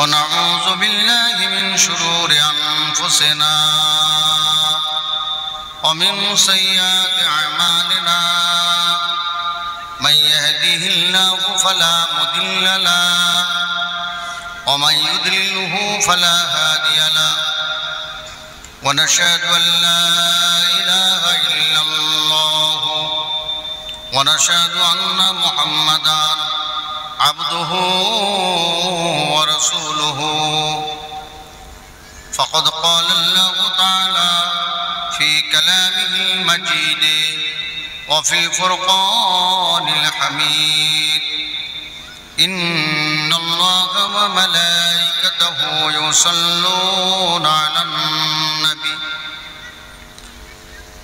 ونعوذ بالله من شرور أنفسنا ومن سيئات أعمالنا من يهده الله فلا مضل له ومن يضلله فلا هادي له ونشهد أن لا إله إلا الله ونشهد أن محمدا عبده ورسوله فقد قال الله تعالى في كلامه المجيد وفي الفرقان الحميد إن الله وملائكته يصلون على النبي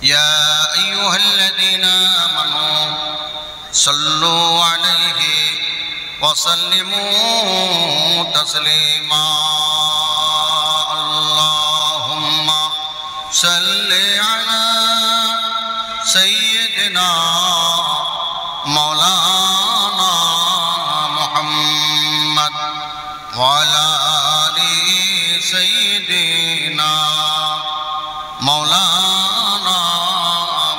يا أيها الذين آمنوا صلوا عليه وسلموا تسليما اللهم صل على سيدنا مولانا محمد وعلى آل سيدنا مولانا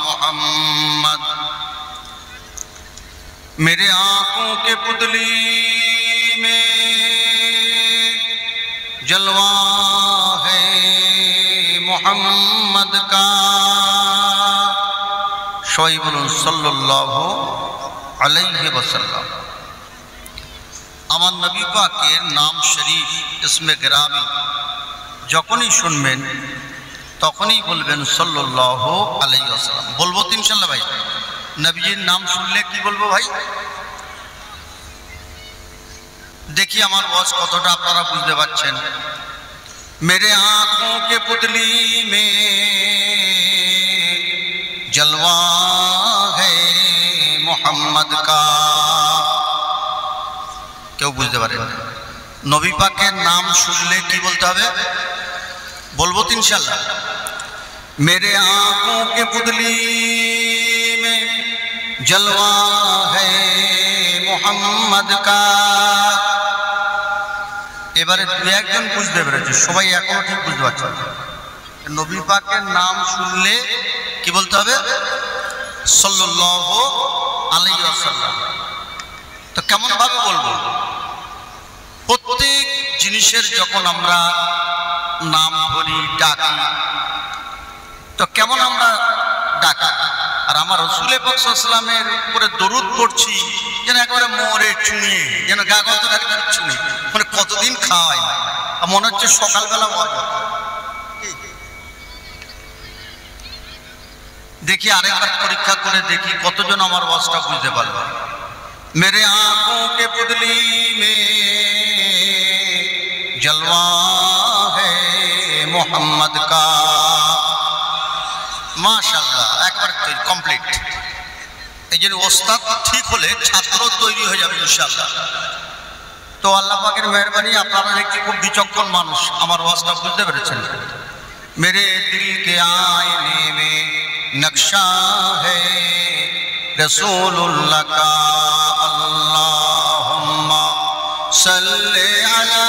محمد मेरे आंखों के पुतली में जलवा है मोहम्मद का সবাই বলুন সাল্লাল্লাহু আলাইহি ওয়াসাল্লাম। আমার নবী পাকের নাম শরীফ ইসমে গরামি যখনই শুনবেন তখনই বলবেন সাল্লাল্লাহু আলাইহি ওয়াসাল্লাম। বলবো তো ইনশাআল্লাহ ভাই? নবীজির নাম শুনলে কি বলবো ভাই? দেখি আমার ওয়াজ কতটা আপনারা বুঝতে পারছেন। মেরে आंखों के पुतली में जलवा है मोहम्मद का। কেউ বুঝতে পারেন না? নবী পাকের নাম শুনলে কি বলতে হবে? বলবো তো ইনশাআল্লাহ। मेरे आंखों के पुतली में जलवा है मोहम्मद का। এবারে দু একজন বুঝতে পেরেছে, সবাই এখনো ঠিক বুঝতে পারছে। নবী পাকের নাম শুনলে কি বলতে হবে? সাল্লাল্লাহু আলাইহি ওয়াসাল্লাম। তো কেমন ভাবে বলবো? প্রত্যেক জিনিসের যখন আমরা নাম ধরি ডাকি তো কেমন আমরা ডাকা? আর আমার রাসূল পাক সাল্লাল্লাহু আলাইহি ওয়াসাল্লামের উপরে দরুদ পড়ছি যেন একেবারে মোরে চুনিয়ে, যেন গা গত কিচ্ছু নেই, মানে কতদিন খাওয়াই মনে হচ্ছে সকালবেলা ওয়াজ। দেখি আরেকবার পরীক্ষা করে দেখি কতজন আমার ওয়াজটা বুঝতে পারবে। মেরে आंखों के पुतली में जलवा है मोहम्मद का। মাশাআল্লাহ, একবার কমপ্লিট। এই যে ওস্তাদ ঠিক হলে ছাত্র তৈরি হয়ে যাবে ইনশাআল্লাহ। তো আল্লাহ পাকের মেহেরবানি, আপনারা দেখছি খুব বিচক্ষণ মানুষ, আমার ওয়াজটা বুঝতে পেরেছেন। মেরে দিল কে আয়নে মে নকশা है रसूलुल्लाह का अल्लाहुम्मा सल्ली अला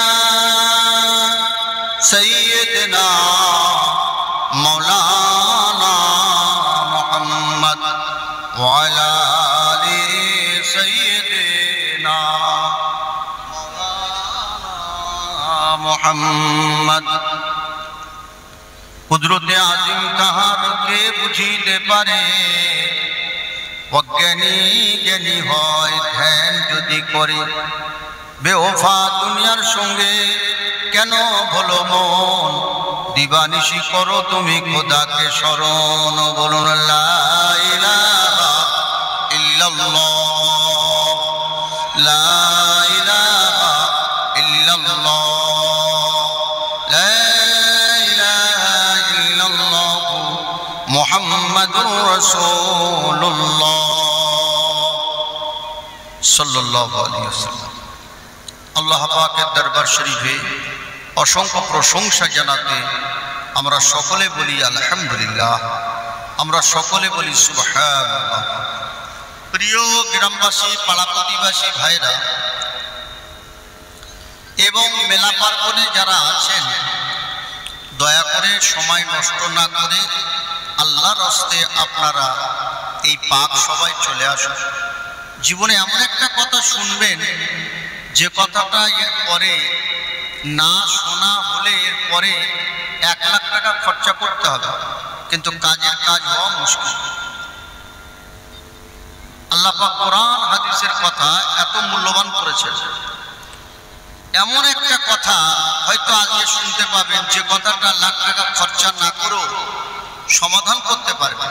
सय्यिदना मौलाना मुहम्मद व अला आलि सय्यिदना मौलाना मुहम्मद। কুদরতে আজিম কাহারকে বুঝিতে পারে, অজ্ঞানী জ্ঞানী হয় ধ্যান যদি করে। বেওফা দুনিয়ার সঙ্গে কেন ভুলো মন, দিবানিশি করো তুমি খোদাকে স্মরণ। বলুন লা ইলাহা ইল্লাল্লাহ, লা ইলাহা ইল্লাল্লাহ, লা মুহাম্মাদুর রাসূলুল্লাহ সাল্লাল্লাহু আলাইহি ওয়াসাল্লাম। আল্লাহ পাকের দরবার শরীফে অসংখ্য প্রশংসা জানাতে আমরা সকলে বলি আলহামদুলিল্লাহ, আমরা সকলে বলি সুবহানাল্লাহ। প্রিয় গ্রামবাসী, পাড়া প্রতিবাসী ভাইরা, এবং মেলা পার্বণে যারা আছেন দয়া করে সময় নষ্ট না করে আল্লাহর হস্তে আপনারা এই পাক সবাই চলে আসুন। জীবনে এমন একটা কথা শুনবেন যে কথাটা এর পরে না শোনা হলে এর পরে 1 লাখ টাকা খরচা করতে হবে, কিন্তু কাজের কাজ হওয়া মুশকিল। আল্লাহ পাক কোরআন হাদিসের কথা এত মূল্যবান করেছে, এমন একটা কথা হয়তো আজকে শুনতে পাবেন যে কথাটা লাখ টাকা খরচা না করেও সমাধান করতে পারবে।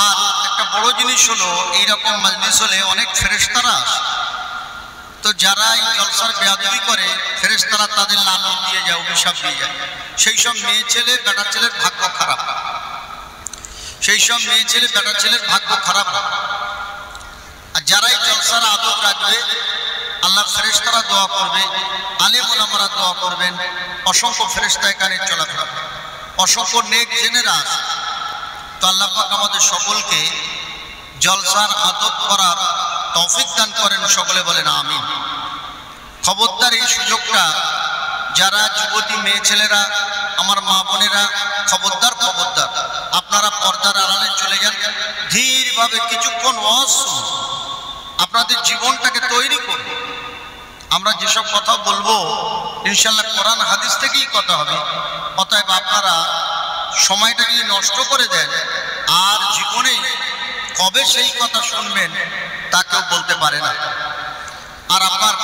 আর একটা বড় জিনিস হলো এইরকম মাজলিস হলে অনেক ফেরেশতারা আসে, তো যারা এই জলসার বেয়াদবি করে ফেরেশতারা তাদের লানত দিয়ে যায়, অভিশাপ দিয়ে যায়। সেই সব মেয়ে ছেলে বেটা ছেলের ভাগ্য খারাপ, সেই সব মেয়ে ছেলে বেটা ছেলের ভাগ্য খারাপ। আর যারা এই জলসার আদব রাখবে আল্লাহর ফেরেশতারা দোয়া করবে, আলেম ওলামারা দোয়া করবেন, অসংখ্য ফেরেশতা এখানে চলাফেরা, অসংখ্য নেক জেনেরা আসে। তো আল্লাহ পাক আমাদের সকলকে জলসার আদব করার তৌফিক দান করেন, সকলে বলেন আমিন। খবরদার এই সুযোগটা যারা যুবতী মেয়ে ছেলেরা, আমার মা বোনেরা, খবরদার খবরদার আপনারা পর্দার আড়ালে চলে যান, ধীরভাবে কিছুক্ষণ ওয়াজ শুনুন, আপনাদের জীবনটাকে তৈরি করুন। আমরা যেসব কথা বলবো ইনশাল্লাহ কোরআন হাদিস থেকেই কথা হবে। অতএব আপনারা সময়টা যদি নষ্ট করে দেন আর জীবনে কবে সেই কথা শুনবেন তা কেউ বলতে পারে না, আর আপনার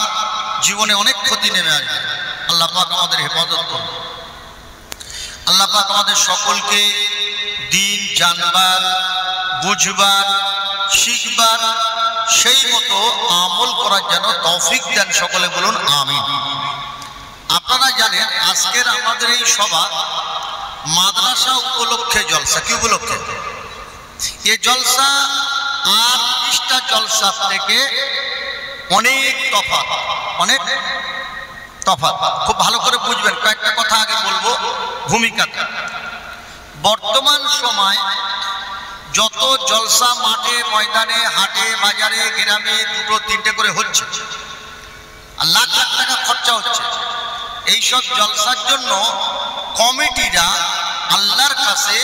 জীবনে অনেক ক্ষতি নেমে আসবে। আল্লাহ পাক আমাদের হেফাজত করুন। আল্লাহ পাক আমাদের সকলকে দিন জানবার, বুঝবার, শিখবার, সেই মতো আমল করার যেন তৌফিক দেন, সকলে বলুন আমিন। আপনারা জানেন আজকের আমাদের এই সভা মাদ্রাসা উপলক্ষে জলসা। কি উপলক্ষে? এই জলসা আর 20টা জলসা থেকে অনেক তফাৎ, অনেক তফাৎ। খুব ভালো করে বুঝবেন, কয়েকটা কথা আগে বলবো ভূমিকাটা। বর্তমান সময় যত জলসা মাঠে ময়দানে হাটে বাজারে গ্রামে 2-3টে করে হচ্ছে আর লাখ লাখ টাকা খরচা হচ্ছে, এইসব জলসার জন্য কমিটিরা আল্লাহর কাছে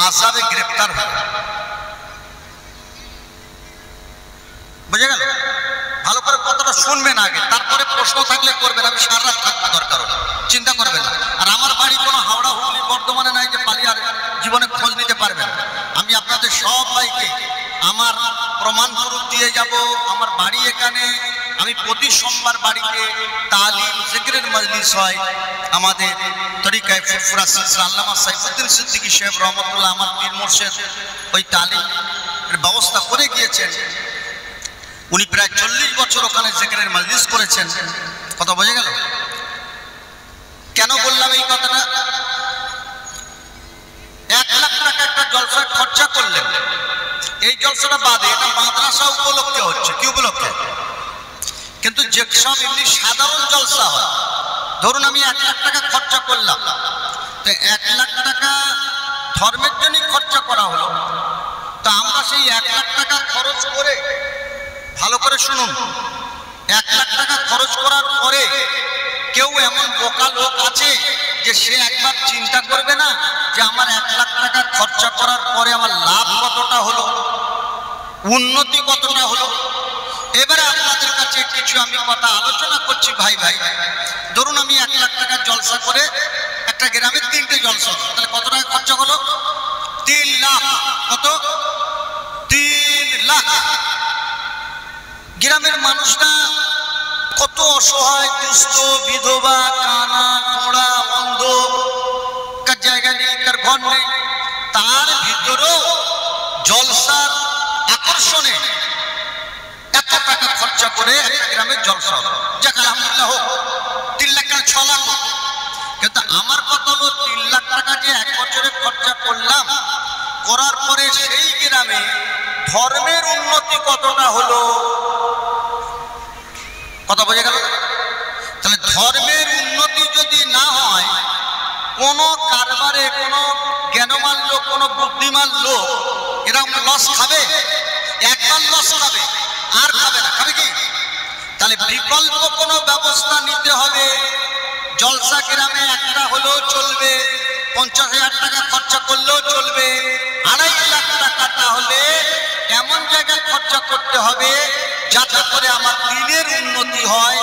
আযাবে গ্রেফতার হয়। বুঝে গেল? ভালো করে কথাটা শুনবেন আগে, তারপরে প্রশ্ন থাকলে করবেন। আমি সারা রাত থাকবো, দরকার হলে চিন্তা করবেন না। আর আমার বাড়ি কোনো হাওড়া হুগলি বর্ধমানে নাই যে পালিয়ে আর জীবনে খোঁজ নিতে পারবেন। আমি আপনাদের সবাইকে আমার প্রমাণ প্রুফ দিয়ে যাব। আমার বাড়ি এখানে, আমি প্রতি সোমবার বাড়িতে তালিম জিকিরের মজলিস হয়। আমাদের তরিকায় ফুরফুরা সিলসিলা আল্লামা সাইফুদ্দিন সিদ্দিকী সাহেব রহমতুল্লাহ আমার পীর মুর্শিদ ওই তালিমের ব্যবস্থা করে গিয়েছেন। উনি প্রায় 40 বছর ওখানে জিকিরের মজলিস করেছেন। কথা বোঝা গেল? কেন বললাম এই কথাটা? 1 লাখ টাকা একটা জলসা খরচা করলেন, এই জলসাটা বাদে এটা মাদ্রাসা উপলক্ষে হচ্ছে। কি উপলক্ষে? কিন্তু যেসব এমনি সাধারণ জলসা হয়, ধরুন আমি 1 লাখ টাকা খরচা করলাম, তো 1 লাখ টাকা ধর্মের জন্য খরচা করা হলো। তো আমরা সেই 1 লাখ টাকা খরচ করে, ভালো করে শুনুন, 1 লাখ টাকা খরচ করার পরে কেউ এমন বোকা লোক আছে যে সে একবার চিন্তা করবে না যে আমার 1 লাখ টাকা খরচা করার পরে আমার লাভ কতটা হলো, উন্নতি কতটা হলো। এবারে আপনাদের কাছে কিছু আমি কথা আলোচনা করছি ভাই ভাই। ধরুন আমি 1 লাখ টাকা জলসা করে একটা গ্রামে 3টে জলসা, তাহলে কত টাকা খরচা হলো? 3 লাখ। কত? 3 লাখ। গ্রামের মানুষরা কত অসহায়, দুস্থ, বিধবা, কানা, খোড়া, অন্ধ, কার জায়গা নেই, কার ঘর নেই, তার ভিতরেও জলসার আকর্ষণে এত টাকা খরচা করে একটা গ্রামের জলসা হলো। যাক আলহামদুলিল্লাহ হোক, 3 লাখ টাকা 6 লাখ। কিন্তু আমার কথা হলো 3 লাখ টাকা যে 1 বছরে খরচা করলাম, করার পরে সেই গ্রামে ধর্মের উন্নতি কতটা হলো। কথা বোঝা গেল? তাহলে ধর্মের উন্নতি যদি না হয়, কোন কারবারে কোন জ্ঞানবান লোক, কোন বুদ্ধিমান লোক এরকম লস খাবে? একবার লস খাবে, আর খাবে না। খাবে কি? তাহলে তাহলে বিকল্প কোনো ব্যবস্থা নিতে হবে। জলসা গ্রামে একটা হলেও চলবে, 50,000 টাকা খরচা করলেও চলবে, 2.5 লাখ টাকা তাহলে এমন জায়গায় খরচা করতে হবে যাতে করে আমার দ্বীনের উন্নতি হয়,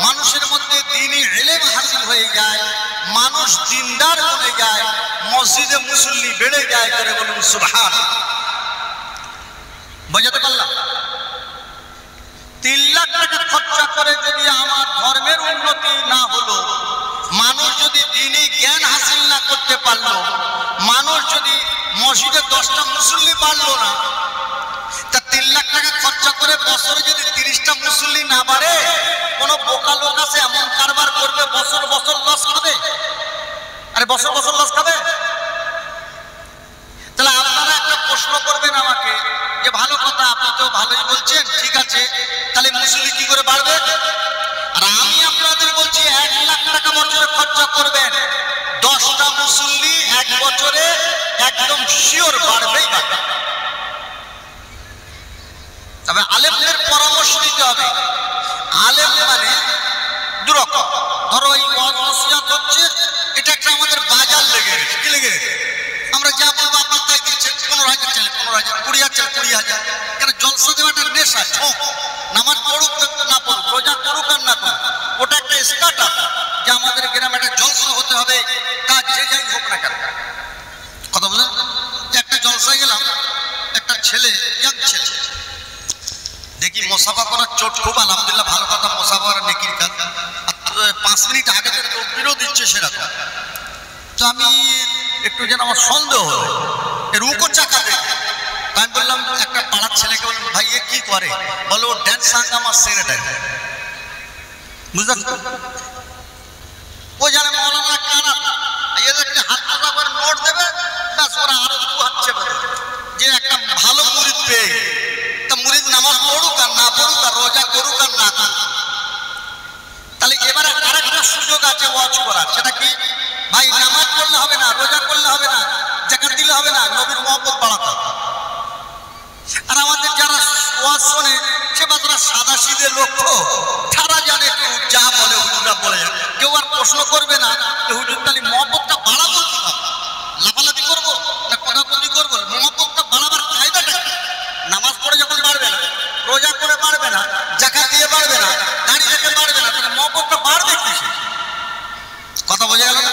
মানুষের মধ্যে দ্বীনি ইলম হাসিল হয়ে যায়, মানুষ দিনদার বনে যায়, মসজিদে মুসল্লি বেড়ে যায়। করে বলুন সুবহানাল্লাহ। বোঝাতে পারলাম? 3 লাখ টাকা খরচা করে যদি আমার ধর্মের উন্নতি না হলো, মানুষ যদি দ্বীনি জ্ঞান হাসিল না করতে পারলো, মানুষ যদি মসজিদে 10টা মুসল্লি বাড়লো না, তা 3 লাখ টাকা খরচা করে বছরে যদি 30টা মুসল্লি না বাড়ে, কোন বোকা লোক আছে এমন কারবার করবে বছর বছর লস খাবে? আরে বছর বছর লস খাবে? তাহলে আপনারা একটা প্রশ্ন করবেন আমাকে যে ভালো কথা, আপনি তো ভালোই বলছেন, ঠিক আছে, তাহলে মুসল্লি কি করে বাড়বে? আর আমি আপনাদের বলছি 1 লাখ টাকা বছরে খরচা করবেন, 10টা মুসল্লি 1 বছরে একদম শিওর বাড়বেই বাড়বে। তবে আলেমদের পরামর্শ নিতে হবে। আলেম মানে দুরকম, ধরো এই ওয়াজ নসিহত হচ্ছে, এটা একটা আমাদের বাজার লেগে গেছে। কি লেগে গেছে? আমরা যা বলবো আপনার তাই দিচ্ছেন, 15,000 চাইলে 15,000, 20,000 চাইলে 20,000। কেন? জলসা দেওয়াটা নেশা, ঝোঁক। নামাজ পড়ুক না পড়ুক, রোজা করুক আর না করুক, ওটা একটা স্টার্টার যে আমাদের গ্রামে একটা জলসা হতে হবে, কাজ যে যাই হোক না কেন। কথা বলেন? একটা জলসায় গেলাম, একটা ছেলে, ইয়াং ছেলে, দেখি মোসাফা করার চোট খুব, আলহামদুলিল্লাহ ভালো কথা, মোসাফা করার নেকির কাজ। 5 মিনিট আগে তো তকবীরও দিচ্ছে সেরকম। তো আমি একটু যেন আমার সন্দেহ হলো, রুকো চাকা দেখে। আমি বললাম, একটা পাড়ার ছেলেকে বললাম, ভাই এ কি করে? বলে ও ড্যান্স হাঙ্গামার সেক্রেটারি। বুঝলেন? ও জানে মৌলানা কানা, এদেরকে হাত পাতা করে নোট দেবে, ব্যাস ওরা আরো 2 হাত চেপে দেবে যে একটা ভালো মুরিদ পেয়ে। তা মুরিদ নামাজ পড়ুক আর না পড়ুক, আর রোজা করুক আর না করুক। তাহলে এবারে আরেকটা সুযোগ আছে ওয়াজ করার। সেটা কি? ভাই নামাজ পড়লে হবে না, রোজা করলে হবে না, যাকাত দিলে হবে না, নবীর মহব্বত বাড়াতে হবে। আর আমাদের যারা ওয়াজ শোনে সে বাজারা সাদা সিধে লোক, তারা জানে কেউ যা বলে হুজুরা বলে, কেউ আর প্রশ্ন করবে না যে হুজুর তাহলে মহব্বতটা বাড়াবো কিভাবে? লাফালাফি করবো না কোদাকুদি করবো? মহব্বতটা বাড়াবার কায়দাটা কি? নামাজ পড়ে যখন বাড়বে না, রোজা করে বাড়বে না, যাকাত দিয়ে বাড়বে না, দাড়ি রেখে বাড়বে না, তাহলে মহব্বতটা বাড়বে কিসে? কথা বোঝা গেল না?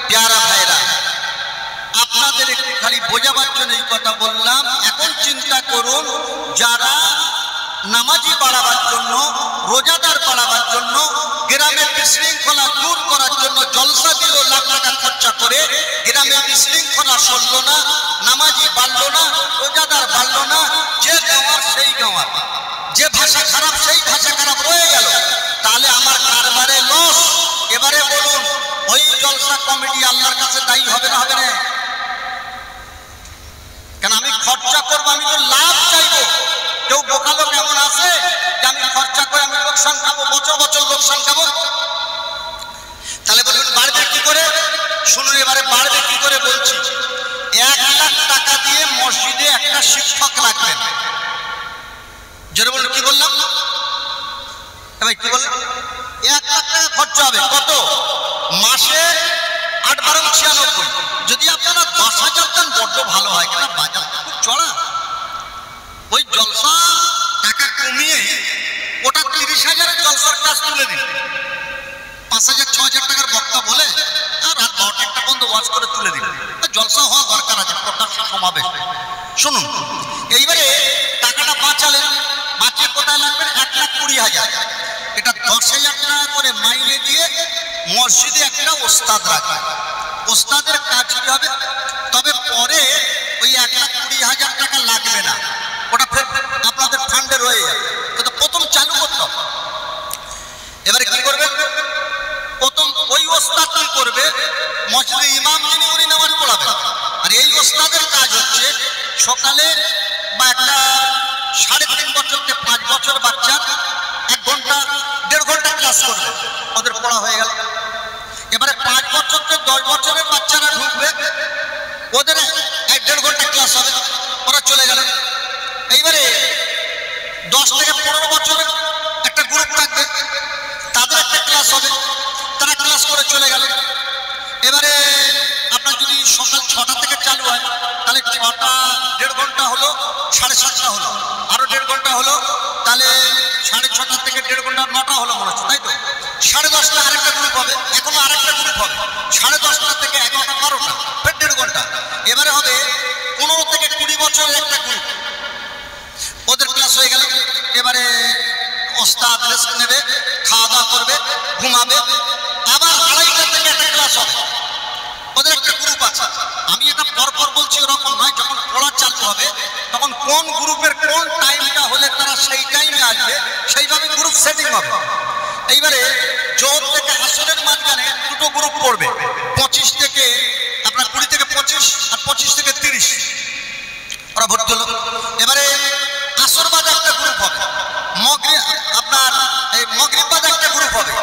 প্যারা ভাইরা, আপনাদের একটু খালি বোঝাবার জন্য এই কথা বললাম। এখন চিন্তা করুন, যারা নামাজি বাড়াবার জন্য, রোজাদার বাড়াবার জন্য, গ্রামের বিশৃঙ্খলা দূর করার জন্য জলসা দিল লাখ টাকা খরচা করে, গ্রামের বিশৃঙ্খলা সরল না, নামাজি বাড়লো না, রোজাদার বাড়লো না, যে গাওয়ার সেই গাওয়ার, যে ভাষা খারাপ সেই ভাষা খারাপ রয়ে গেল, তাহলে আমার কারবারে লস। এবারে বলুন, ওই জলসা কমিটি আল্লাহর কাছে দায়ী হবে না হবে না? কেন? আমি খরচা করবো, আমি তো লাভ চাইবো। কেউ বোকালো কেমন আছে যে আমি খরচা করে আমি লোকসান খাবো, বছর বছর লোকসান খাবো? তাহলে বলুন বাড়বে কি করে? শুনুন এবারে বাড়বে কি করে বলছি। 1 লাখ টাকা দিয়ে মসজিদে একটা শিক্ষক রাখবেন। জোরে বলুন, কি বললাম? ভাই কি বললাম? 1 লাখ টাকা খরচা হবে। কত? মাসে 8 × 96। যদি আপনারা 10,000 দেন বড্ড ভালো হয়, কেন বাজার খুব চড়া। ওই জলসা টাকা কমিয়ে ওটা 30,000-এর জলসার কাজ তুলে দিন। 5,000 6,000 টাকার বক্তা বলে আর রাত 12টা পর্যন্ত ওয়াজ করে তুলে দিন। জলসা হওয়া দরকার আছে, প্রকাশ্য সমাবেশ। শুনুন, এইবারে টাকাটা বাঁচালেন, বাঁচিয়ে কোথায় লাগবেন? 1,20,000। এটা 10,000 টাকা করে মাইনে দিয়ে মসজিদে একটা ওস্তাদ রাখা। ওস্তাদের কাজ কি হবে? তবে পরে ওই 1,20,000 টাকা লাগবে না, ওটা আপনাদের ফান্ডে রয়ে যাবে, কিন্তু প্রথম চালু করতে হবে। এবারে কি করবে? প্রথম ওই ওস্তাদ কি করবে? মসজিদে ইমাম যিনি উনি নামাজ পড়াবে। আর এই ওস্তাদের কাজ হচ্ছে সকালে বা একটা 3.5 বছর থেকে 5 বছর বাচ্চা 1 ঘন্টা 1.5 ঘন্টা ক্লাস করবে, ওদের পড়া হয়ে গেল। এবারে 5 বছর থেকে 10 বছরের বাচ্চারা ঢুকবে, ওদের 1.5 ঘন্টা ক্লাস হবে, ওরা চলে গেল। এইবারে 10 থেকে 15 বছরের একটা গ্রুপ থাকবে, ক্লাস হবে, তারা ক্লাস করে চলে গেল। এবারে আপনার যদি সকাল 6টা থেকে চালু হয় তাহলে 6টা 1.5 ঘন্টা হলো, 7:30 হলো, আরো 1.5 ঘন্টা হলো, তাহলে 6:30 থেকে 1.5 ঘন্টা 9টা হলো মনে হচ্ছে, তাই তো? 10:30 আরেকটা গ্রুপ হবে, এখনো আরেকটা গ্রুপ হবে, 10:30 থেকে 11টা 12টা, ফের 1.5 ঘন্টা। এবারে হবে 15 থেকে 20 বছরের একটা গ্রুপ, ওদের ক্লাস হয়ে গেল। এবারে ওস্তাদ রেস্ট নেবে, খাওয়া দাওয়া করবে, ঘুমাবে, আবার 2:30টা থেকে একটা ক্লাস হবে, ওদের একটা গ্রুপ আছে। আমি এটা পরপর বলছি ওরকম নয়, যখন পড়া চালু হবে তখন কোন গ্রুপের কোন টাইমটা হলে তারা সেই টাইমে আসবে সেইভাবে গ্রুপ সেটিং হবে। এইবারে জোহর থেকে আসরের মাঝখানে দুটো গ্রুপ পড়বে, 25 থেকে আপনার 20 থেকে 25 আর 25 থেকে 30 ওরা ভর্তি হলো। এবারে আসর বাদে একটা গ্রুপ হবে, আপনার এই মাগরিব বাদে একটা গ্রুপ হবে,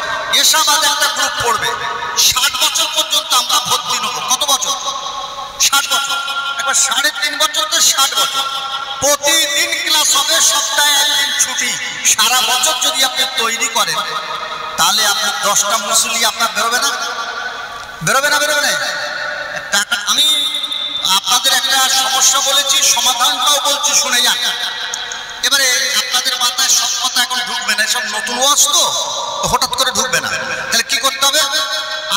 এশা বাদে একটা গ্রুপ পড়বে। 60 বছর পর্যন্ত আমরা ভর্তি নেব। কত বছর? 60 বছর। একবার 3.5 বছর তো 60 বছর। প্রতিদিন ক্লাস হবে, সপ্তাহে একদিন ছুটি। সারা বছর যদি আপনি তৈরি করেন তাহলে আপনি 10টা মুসল্লি আপনার বেরোবে না? বেরোবে না? বেরোবে না? টাকা আমি আপনাদের একটা সমস্যা বলেছি, সমাধানটাও বলছি, শুনে যান। এবারে আপনাদের মাথায় সব কথা এখন ঢুকবে না, সব নতুন ওয়াজ তো হঠাৎ করে ঢুকবে না। তাহলে কি করতে হবে?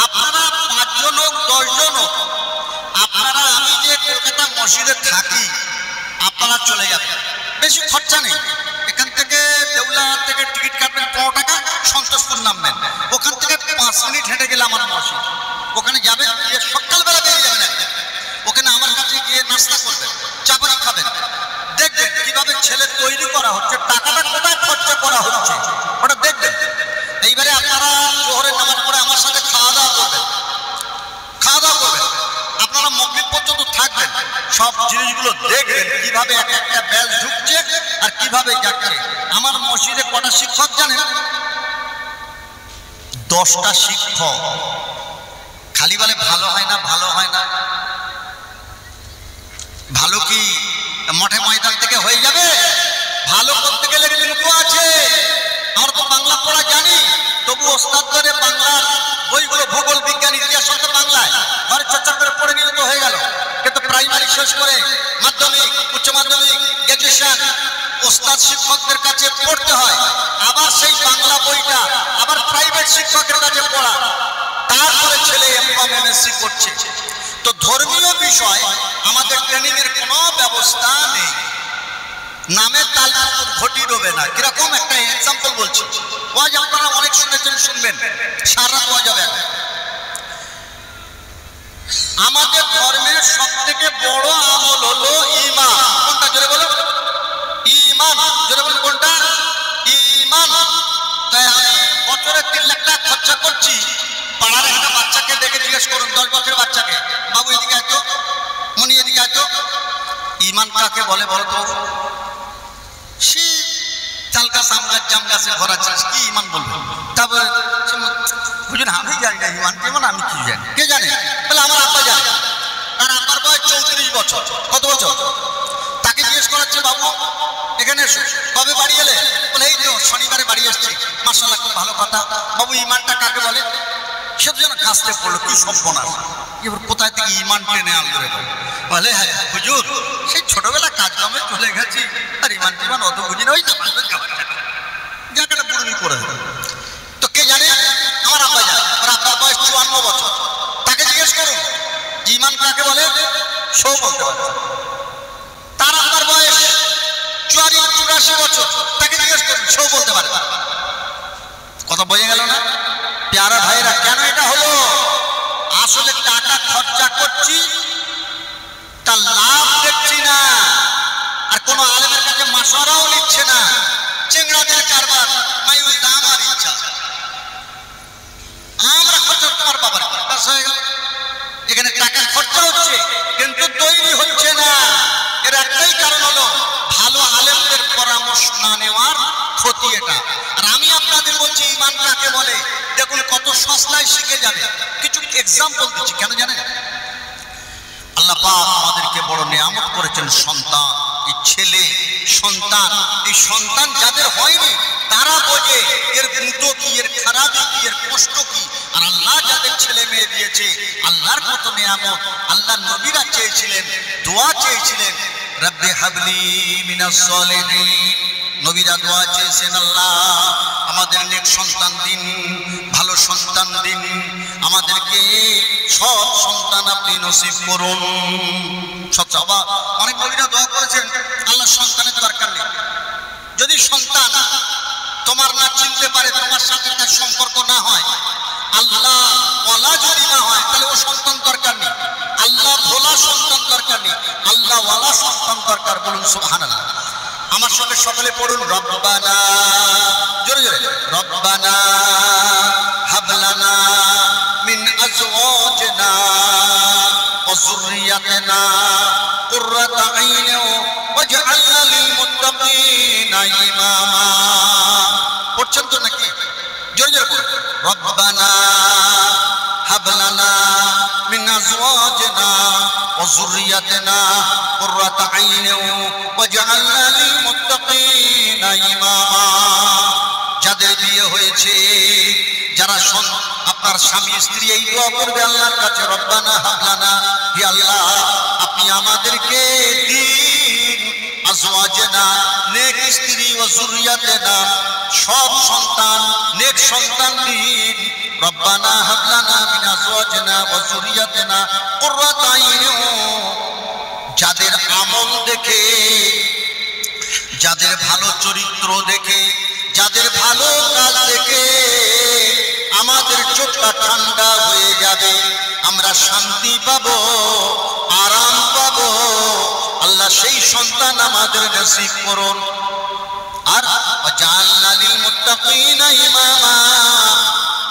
আপনারা 5 জন হোক 10 জন হোক, আপনারা আমি যে কলকাতা মসজিদে থাকি আপনারা চলে যাবেন, বেশি খরচা নেই। এখান থেকে দেউলা থেকে টিকিট কাটবেন 15 টাকা, সন্তোষপুর নামবেন, ওখান থেকে 5 মিনিট হেঁটে গেলে আমার মসজিদ, ওখানে যাবেন, গিয়ে সকালবেলা বেরিয়ে যাবেন, ওখানে আমার কাছে গিয়ে নাস্তা করবেন, চা পানি খাবেন, দেখবেন কিভাবে ছেলে তৈরি করা হচ্ছে, টাকাটা কোথায় খরচা করা হচ্ছে ওটা দেখবেন। এইবারে আপনারা জোহরের নামাজ পড়ে আমার সাথে খাওয়া দাওয়া করবেন, আপনারা মাগরিব পর্যন্ত থাকবেন, সব জিনিসগুলো দেখবেন কিভাবে এক একটা ব্যাচ ঢুকছে আর কিভাবে যাচ্ছে। আমার মসজিদে কটা শিক্ষক জানেন? 10টা শিক্ষক। খালি বলে ভালো হয় না, ভালো হয় না। ভালো কি মাঠে ময়দান থেকে হয়ে যাবে? ভালো করতে গেলে কিন্তু আছে। আমরা তো বাংলা পড়া জানি, তবু ওস্তাদ ধরে বাংলার বইগুলো, ভূগোল, বিজ্ঞান, ইতিহাস সব বাংলায় ঘরে চর্চা করে পড়ে নিলে তো হয়ে গেল। কিন্তু প্রাইমারি শেষ করে মাধ্যমিক, উচ্চ মাধ্যমিক, গ্র্যাজুয়েশন ওস্তাদ শিক্ষকদের কাছে পড়তে হয়, আবার সেই বাংলা বইটা আবার প্রাইভেট শিক্ষকের কাছে পড়া, তারপরে ছেলে এমকম এমএসসি করছে। তো ধর্মীয় বিষয় আমাদের ট্রেনিং এর কোনো ব্যবস্থা নেই, নামে তাল ঘটি ডোবে না। কিরকম একটা এক্সাম্পল বলছি, ওয়াজ আপনারা অনেক শুনেছেন, শুনবেন, সারা দেওয়া যাবে। আমাদের ধর্মের সব থেকে বড় আমল হলো ঈমান। কোনটা জোরে বলো? ঈমান। জোরে বলো কোনটা? ঈমান। তাই আমি বছরে 3 লাখ টাকা খরচা করছি, পাড়ার একটা বাচ্চাকে দেখে জিজ্ঞেস করুন, 10 বছরের বাচ্চাকে, বাবু এদিকে আয় তো, মনি এদিকে আয় তো, ঈমান কাকে বলে বলো তো? সে চাল গাছ, আম গাছ, জাম গাছে ভরা চাষ, কি ঈমান বলবে? তারপরে বুঝুন আমি জানি না ঈমান কেমন, আমি কি জানি? কে জানে? বলে আমার আব্বা জানে, তার আব্বার বয়স 34 বছর। কত বছর? তাকে জিজ্ঞেস করাচ্ছে, বাবু এখানে এসো, কবে বাড়ি এলে? বলে এই তো শনিবারে বাড়ি এসছি। মাশাআল্লাহ, খুব ভালো কথা। বাবু ঈমানটা কাকে বলে? সে যেন কাজতে পড়লো, কি সর্বনাশ, এবার কোথায় থেকে ঈমান টেনে আনলো রে? বলে হ্যাঁ হুজুর, সেই ছোটবেলা কাজ কামে চলে গেছি, আর ঈমান টিমান অত বুঝি না, ওই জায়গাটা পুরোনি করে দেবে। তো কে জানে? আমার আব্বা জানে, আমার আব্বার বয়স 54 বছর। তাকে জিজ্ঞেস করুন ঈমান কাকে বলে, সব বলতে পারে। তার আব্বার বয়স 84 বছর, তাকে জিজ্ঞেস করুন, সব বলতে পারে। কথা বোঝা গেল না? প্যারা ভাইরা, কেন এটা হলো? আসলে টাকা খরচা করছি, তার লাভ দেখছি না, আর কোন আলেমের কাছে মাশওয়ারাও নিচ্ছে না। চেংড়াদের কারবার, মায়ুর দাম আর ইচ্ছা, আমরা খরচা তোমার বাবার কাছে হয়ে গেল। এখানে টাকা খরচা হচ্ছে কিন্তু তৈরি হচ্ছে না। এর একটাই কারণ হলো ভালো আলেমদের পরামর্শ না নেওয়ার ক্ষতি এটা। আর আমি আপনাদের বলছি ঈমান কাকে বলে, দেখুন কত সস্তায় শিখে যাবে। কিছু এক্সাম্পল দিচ্ছি, কেন জানেন? আল্লাহ পাক আমাদেরকে বড় নিয়ামত করেছেন সন্তান, এই ছেলে সন্তান। এই সন্তান যাদের হয়নি তারা বোঝে লাগে এর গুঁতো কি, এর খারাপি কি, এর কষ্ট কি। আর আল্লাহ যাদের ছেলে মেয়ে দিয়েছে, আল্লাহর কত নিয়ামত। আল্লাহ নবীরা চেয়েছিলেন, দোয়া চেয়েছিলেন, রব্বি হাবলি মিনাস সালিহিন। নবীরা দোয়া চেয়েছেন, আল্লাহ আমাদের নেক সন্তান দিন, ভালো সন্তান দিন, আমাদেরকে সব সন্তান আপনি নসিব করুন। সচ্ছাবা অনেক নবীরা দোয়া করেছেন, আল্লাহ সন্তানের দরকার নেই। যদি সন্তান তোমার না চিনতে পারে, তোমার সাথে তার সম্পর্ক না হয়, আল্লাহ ওয়ালা যদি না হয়, তাহলে ও সন্তান দরকার নেই। আল্লাহ ভোলা সন্তান দরকার নেই, আল্লাহ ওয়ালা সন্তান দরকার। বলুন সুবহানাল্লাহ। আমার সঙ্গে সকলে পড়ুন, রব্বানা, জোরে জোরে, রব্বানা হাবলানা মিন আজওয়াজিনা ওয়া যুররিয়াতিনা কুররাতা আইন ওয়াজআলনা লিল মুত্তাকিনা ইমামা। পড়ছেন তো নাকি? জোরে জোরে পড়ুন, রব্বানা হাবলানা মিন আজওয়াজিনা ওয়া যুররিয়াতিনা কুররাতা আইন ওয়াজআলনা লিল মুত্তাকিনা ইমামা। যাদের বিয়ে হয়েছে, যারা আপনার স্বামী স্ত্রী এই দোয়া করবে আল্লাহর কাছে, রব্বানা হাবলানা, হে আল্লাহ আপনি আমাদেরকে দিন, আজওয়াজনা নেক স্ত্রী, ওয়া যুররিয়াতিনা সব সন্তান, নেক সন্তান দিন। রব্বানা হাবলানা মিন আজওয়াজিনা ওয়া যুররিয়াতিনা কুররাতা আইন। যাদের আমল দেখে, যাদের ভালো চরিত্র দেখে, যাদের ভালো কাজ দেখে আমাদের চোখটা ঠান্ডা হয়ে যাবে, আমরা শান্তি পাবো, আরাম পাবো, আল্লাহ সেই সন্তান আমাদের নসিব করুন। আর ওয়াজআলনা লিল মুত্তাকিনা ইমামা,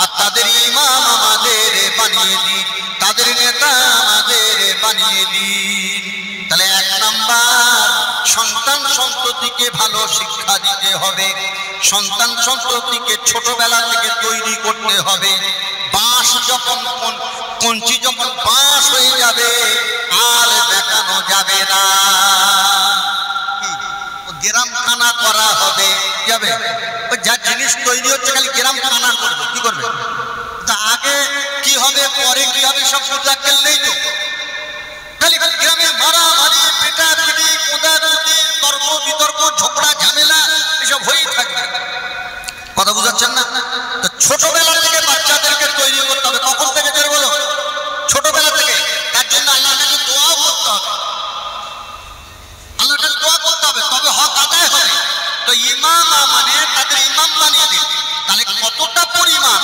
আর তাদের ইমাম আমাদের বানিয়ে দিন, তাদের নেতা আমাদের বানিয়ে দিন। তাহলে এক নাম্বার, সন্তান সন্ততিকে ভালো শিক্ষা দিতে হবে, সন্তান সন্ততিকে ছোটবেলা থেকে তৈরি করতে হবে। বাঁশ যখন কঞ্চি যখন বাঁশ হয়ে যাবে আর দেখানো যাবে না, গ্রাম খানা করা হবে, যাবে যা জিনিস তৈরি হচ্ছে খালি গ্রাম খানা করবে, কি করবে? তা আগে কি হবে, পরে কি হবে, সব বুঝা খেললেই তো। খালি খালি গ্রামে মারামারি, পিটাপিটি, কোদাকুদি, তর্ক বিতর্ক, ঝগড়া ঝামেলা এসব হয়েই থাকবে। কথা বুঝাচ্ছেন না? তো ছোটবেলা থেকে বাচ্চাদেরকে তৈরি করতে হবে। কখন থেকে জোরে বলো? ছোটবেলা থেকে। তার জন্য আল্লাহর কাছে দোয়াও করতে হবে, আল্লাহর কাছে দোয়া করতে হবে, তবে হক আদায় হবে। তো ইমাম মানে তাদের ইমাম বানিয়ে দিন। তাহলে কতটা পরিমাণ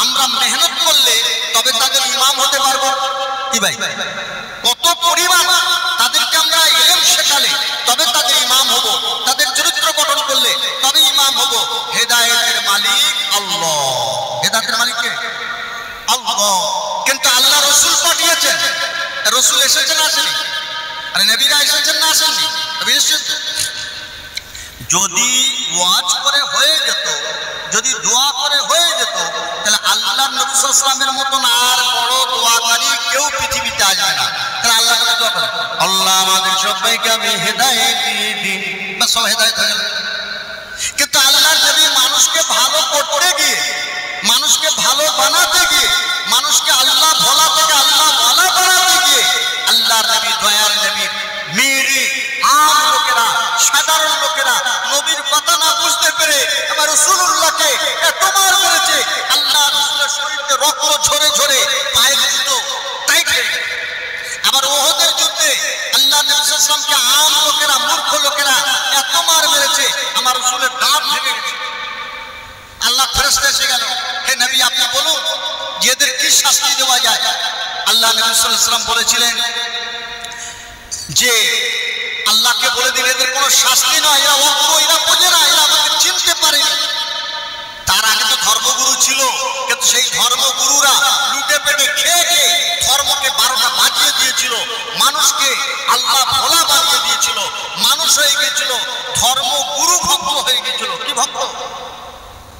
আমরা মেহনত করলে তবে তাদের ইমাম হতে পারবো, কি ভাই? কত পরিমাণ তাদেরকে আমরা ইলম শেখালে তবে তাদের ইমাম হব, তাদের চরিত্র গঠন করলে তবে ইমাম হব। হেদায়েতের মালিক আল্লাহ। হেদায়েতের মালিক কে? আল্লাহ। কিন্তু আল্লাহ রাসূল পাঠিয়েছেন, রাসূল এসেছেন না আসেনি? আরে নবীরা এসেছেন না আসেননি? যদি ওয়াজ করে হয়ে যেত, যদি দোয়া করে হয়ে যেত, তাহলে আল্লাহ নবী সাল্লাল্লাহু আলাইহি ওয়াসাল্লামের মতন আর বড় দোয়াকারী কেউ পৃথিবীতে আসবে না। তাহলে আল্লাহ কাছে দোয়া করে, আল্লাহ আমাদের সবাইকে আমি হেদায়েত দিয়ে দিন, বা সব হেদায়েত হয়ে গেল। কিন্তু আল্লাহ নবী মানুষকে ভালো করতে গিয়ে, মানুষকে ভালো বানাতে গিয়ে, মানুষকে আল্লাহ ভোলা থেকে আল্লাহ ভালো বানাতে গিয়ে, আল্লাহ নবী দয়ার নবী মেরি আম লোকেরা, সাধারণ লোকেরা নবীর কথা না বুঝতে পেরে আমার রাসূলুল্লাহকে এত মার করেছে, আল্লাহ রাসূলের শরীরে রক্ত ঝরে ঝরে পায়ে জুতো টাইট হয়ে গেছে। আবার ওহদের যুদ্ধে আল্লাহ নবী সাল্লাল্লাহু আলাইহি ওয়াসাল্লামকে আম লোকেরা, মূর্খ লোকেরা এত মার মেরেছে, আমার রাসূলের দাঁত ভেঙে গেছে। আল্লাহ ফেরেশতা এসে গেল, হে নবী আপনি বলুন যে এদের কি শাস্তি দেওয়া যায়? আল্লাহ নবী সাল্লাল্লাহু আলাইহি ওয়াসাল্লাম বলেছিলেন যে আল্লাহকে বলে দিলে এদের কোনো শাস্তি নয়, এরা অজ্ঞ, এরা বোঝে না, এরা আমাকে চিনতে পারেনি। তার আগে তো ধর্মগুরু ছিল, কিন্তু সেই ধর্মগুরুরা লুটে পেটে খেয়ে খেয়ে ধর্মকে 12টা বাজিয়ে দিয়েছিল, মানুষকে আল্লাহ ভোলা বানিয়ে দিয়েছিল, মানুষ হয়ে গেছিল ধর্মগুরু ভক্ত হয়ে গেছিল। কি ভক্ত?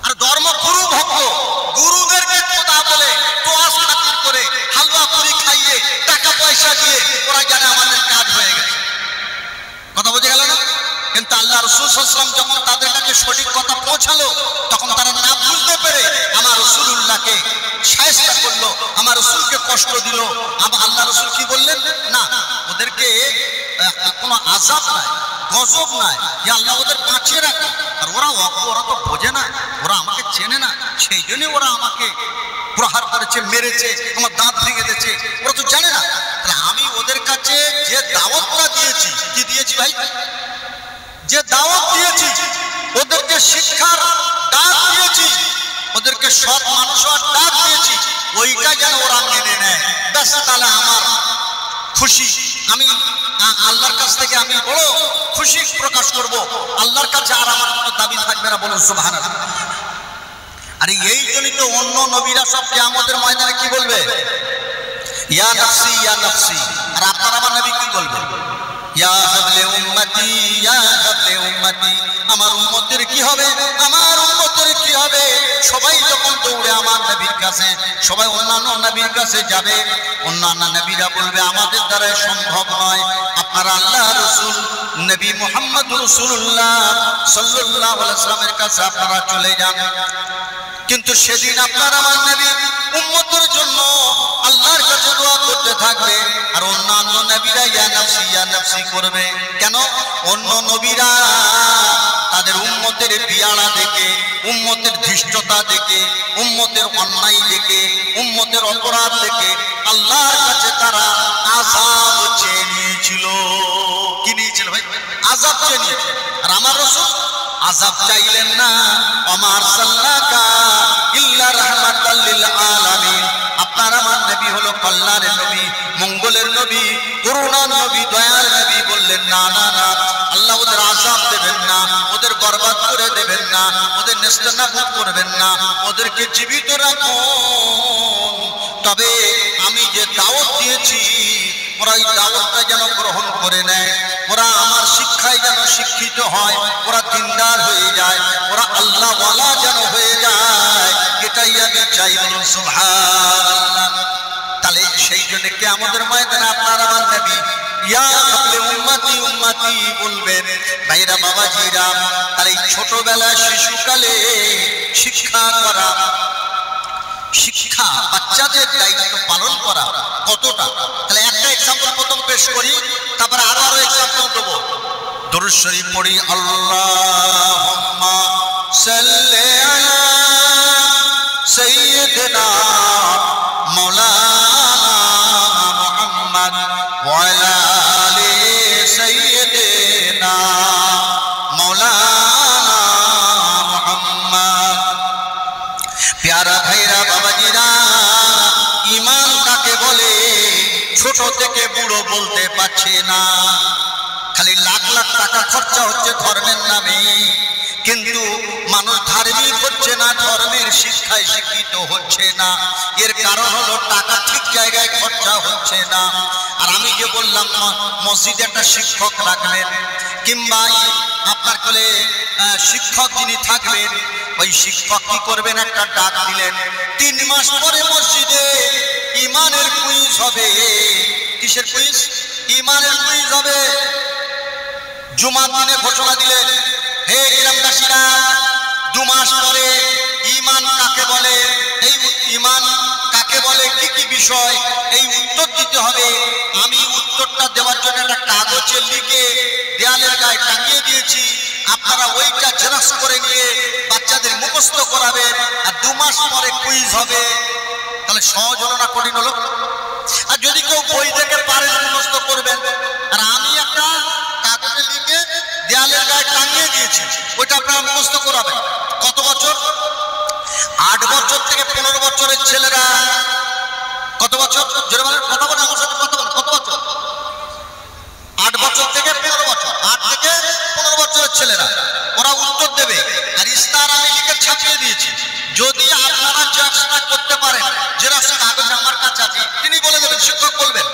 আর ধর্মগুরু ভক্ত, গুরুদেরকে খোদা বলে তোয়াজ খাতির করে হালুয়া পুরি খাইয়ে টাকা পয়সা দিয়ে ওরা জানে আমাদের কাজ হয়ে গেছে। কথা বোঝা গেল না? কিন্তু আল্লাহ রাসূল সাল্লাল্লাহু আলাইহি ওয়াসাল্লাম যখন তাদের কাছে সঠিক কথা পৌঁছালো, তখন তারা তাকে শায়েস্তা করলো, আমার রসুলকে কষ্ট দিল, আল্লাহ রসুল কি বললেন? না, ওদেরকে কোনো আযাব নাই, গজব নাই, যে আল্লাহ ওদের বাঁচিয়ে রাখে। আর ওরা তো বোঝে না, ওরা আমাকে চেনে না, সেই জন্যই ওরা আমাকে প্রহার করেছে, মেরেছে, আমার দাঁত ভেঙে দিয়েছে, ওরা তো জানে না। তাহলে আমি ওদের কাছে যে দাওয়াতটা দিয়েছি, কি দিয়েছি ভাই? যে দাওয়াত দিয়েছি, ওদেরকে শিক্ষার ডাক দিয়েছি, ওদেরকে সৎ মানুষ হওয়ার ডাক দিয়েছি, ওইটা যেন ওরা মেনে নেয়, ব্যাস, তাহলে আমার খুশি। আমি আল্লাহর কাছ থেকে আমি বড় খুশি প্রকাশ করব, আল্লাহর কাছে আর আমার কোনো দাবি থাকবে না। বলুন সুবহানাল্লাহ। আরে এই জন্যই তো অন্য নবীরা সব কিয়ামতের ময়দানে কি বলবে? ইয়া নাফসি ইয়া নাফসি। আর আপনার আমার নবী কি বলবে? ইয়া হাবলে উম্মতি ইয়া হাবলে উম্মতি। আমার উম্মতের কি হবে, আমার উম্মতের কি হবে? সবাই যখন দৌড়ে আমার নবীর কাছে, সবাই অন্যান্য নবীর কাছে যাবে, অন্যান্য নবীরা বলবে আমাদের দ্বারা সম্ভব নয়, আপনারা আল্লাহ রাসূল নবী মুহাম্মদ রাসূলুল্লাহ সাল্লাল্লাহু আলাইহি ওয়াসাল্লামের কাছে আপনারা চলে যান। কিন্তু সেদিন আপনার আমার নবী উম্মতের জন্য আল্লাহর কাছে দোয়া করতে থাকবে, আর অন্যান্য নবীরা ইয়া নাফসি করবে। কেন? অন্য নবীরা তাদের উম্মতের পিয়ারা দেখে, উম্মতের ধৃষ্টতা দেখে, উম্মতের অন্যায় দেখে, উম্মতের অপরাধ দেখে আল্লাহর কাছে তারা আযাব চেয়ে নিয়েছিল। কি নিয়েছিল ভাই? আযাব চেয়ে নিয়েছিল। আর আমার রাসূল আযাব চাইলেন না। আমার সাল্লাকা ইল্লা রাহমাতাল লিল আলামিন। আপনার আমার নবী হলো কল্যাণের নবী, মঙ্গলের নবী, করুণার নবী, দয়ার নবী। বললেন না না না, আল্লাহ ওদের আযাব দেবেন না, ওদের বরবাদ করে দেবেন না, ওদের নেস্তানাবুদ করবেন না, ওদেরকে জীবিত রাখুন। তবে আমি যে দাওয়াত দিয়েছি, ওরা এই দাওয়াতটা যেন গ্রহণ করে নেয়, ওরা আমার শিক্ষায় যেন শিক্ষিত হয়, ওরা দিনদার হয়ে যায়, ওরা আল্লাহওয়ালা যেন হয়ে যায়, এটাই আমি চাই। বলুন সুবহানাল্লাহ। তাহলে সেই জন্য কিয়ামতের ময়দানে আপনার আমার নবী ইয়া হাবলে উম্মতি উম্মতি বলবেন। ভাইরা বাবাজিরা, তাহলে এই ছোটবেলায় শিশুকালে শিক্ষা করা, শিক্ষা বাচ্চাদের দায়িত্ব পালন করা কতটা, তাহলে একটা এক্সাম্পল প্রথম পেশ করি, তারপরে আরো এক্সাম্পল দেবো। দরুদ শরীফ পড়ি। আল্লাহুম্মা সাল্লি আলা সাইয়্যিদিনা মাওলানা মুহাম্মদ ওয়া আলা আলি সাইয়্যিদিনা মাওলানা মুহাম্মদ। প্যারা ভাইরা বাবাজিরা, ঈমান কাকে বলে ছোট থেকে বুড়ো বলতে পারছে না। খালি লাখ লাখ টাকা খরচা হচ্ছে ধর্মের নামে, কিন্তু মানুষ ধার্মিক হচ্ছে না, ধর্মের শিক্ষায় শিক্ষিত হচ্ছে না। এর কারণ হলো টাকা ঠিক জায়গায় খরচা হচ্ছে না। আর আমি যে বললাম মসজিদে একটা শিক্ষক রাখবেন, কিংবা আপনার কোলে শিক্ষক যিনি থাকবেন, ওই শিক্ষক কি করবেন? একটা ডাক দিলেন, 3 মাস পরে মসজিদে ইমানের কুইজ হবে। কিসের কুইজ? ইমানের কুইজ হবে। জুমার দিনে ঘোষণা দিলেন, হে গ্রামবাসীরা, 2 মাস পরে ঈমান কাকে বলে, এই ঈমান কাকে বলে, কি কি বিষয়, এই উত্তর দিতে হবে। আমি উত্তরটা দেওয়ার জন্য একটা কাগজে লিখে দেয়ালের গায়ে টাঙিয়ে দিয়েছি, আপনারা ওইটা জেরক্স করে নিয়ে বাচ্চাদের মুখস্থ করাবেন, আর 2 মাস পরে কুইজ হবে। তাহলে সহজ হলো না কঠিন হলো? আর যদি কেউ বই দেখে পারেন মুখস্থ করবেন, আর আমি একটা কাগজে লিখে দেয়ালের গায়ে টাঙিয়ে দিয়েছি, ওইটা আপনারা মুখস্থ করাবেন। কত বছর? 8 বছর থেকে 15 বছরের ছেলেরা। কত বছর? জোরে বলেন, কথা বলেন আমার সাথে, কথা বলেন, কত বছর? 8 বছর থেকে 15 বছর। 8 থেকে 15 বছরের ছেলেরা, ওরা উত্তর দেবে। আর ইস্তার আমি লিখে ছাপিয়ে দিয়েছি, যদি আপনারা জেরক্স করতে পারেন, জেরক্স কাগজ আমার কাছে আছে, তিনি বলে দেবেন, শিক্ষক বলবেন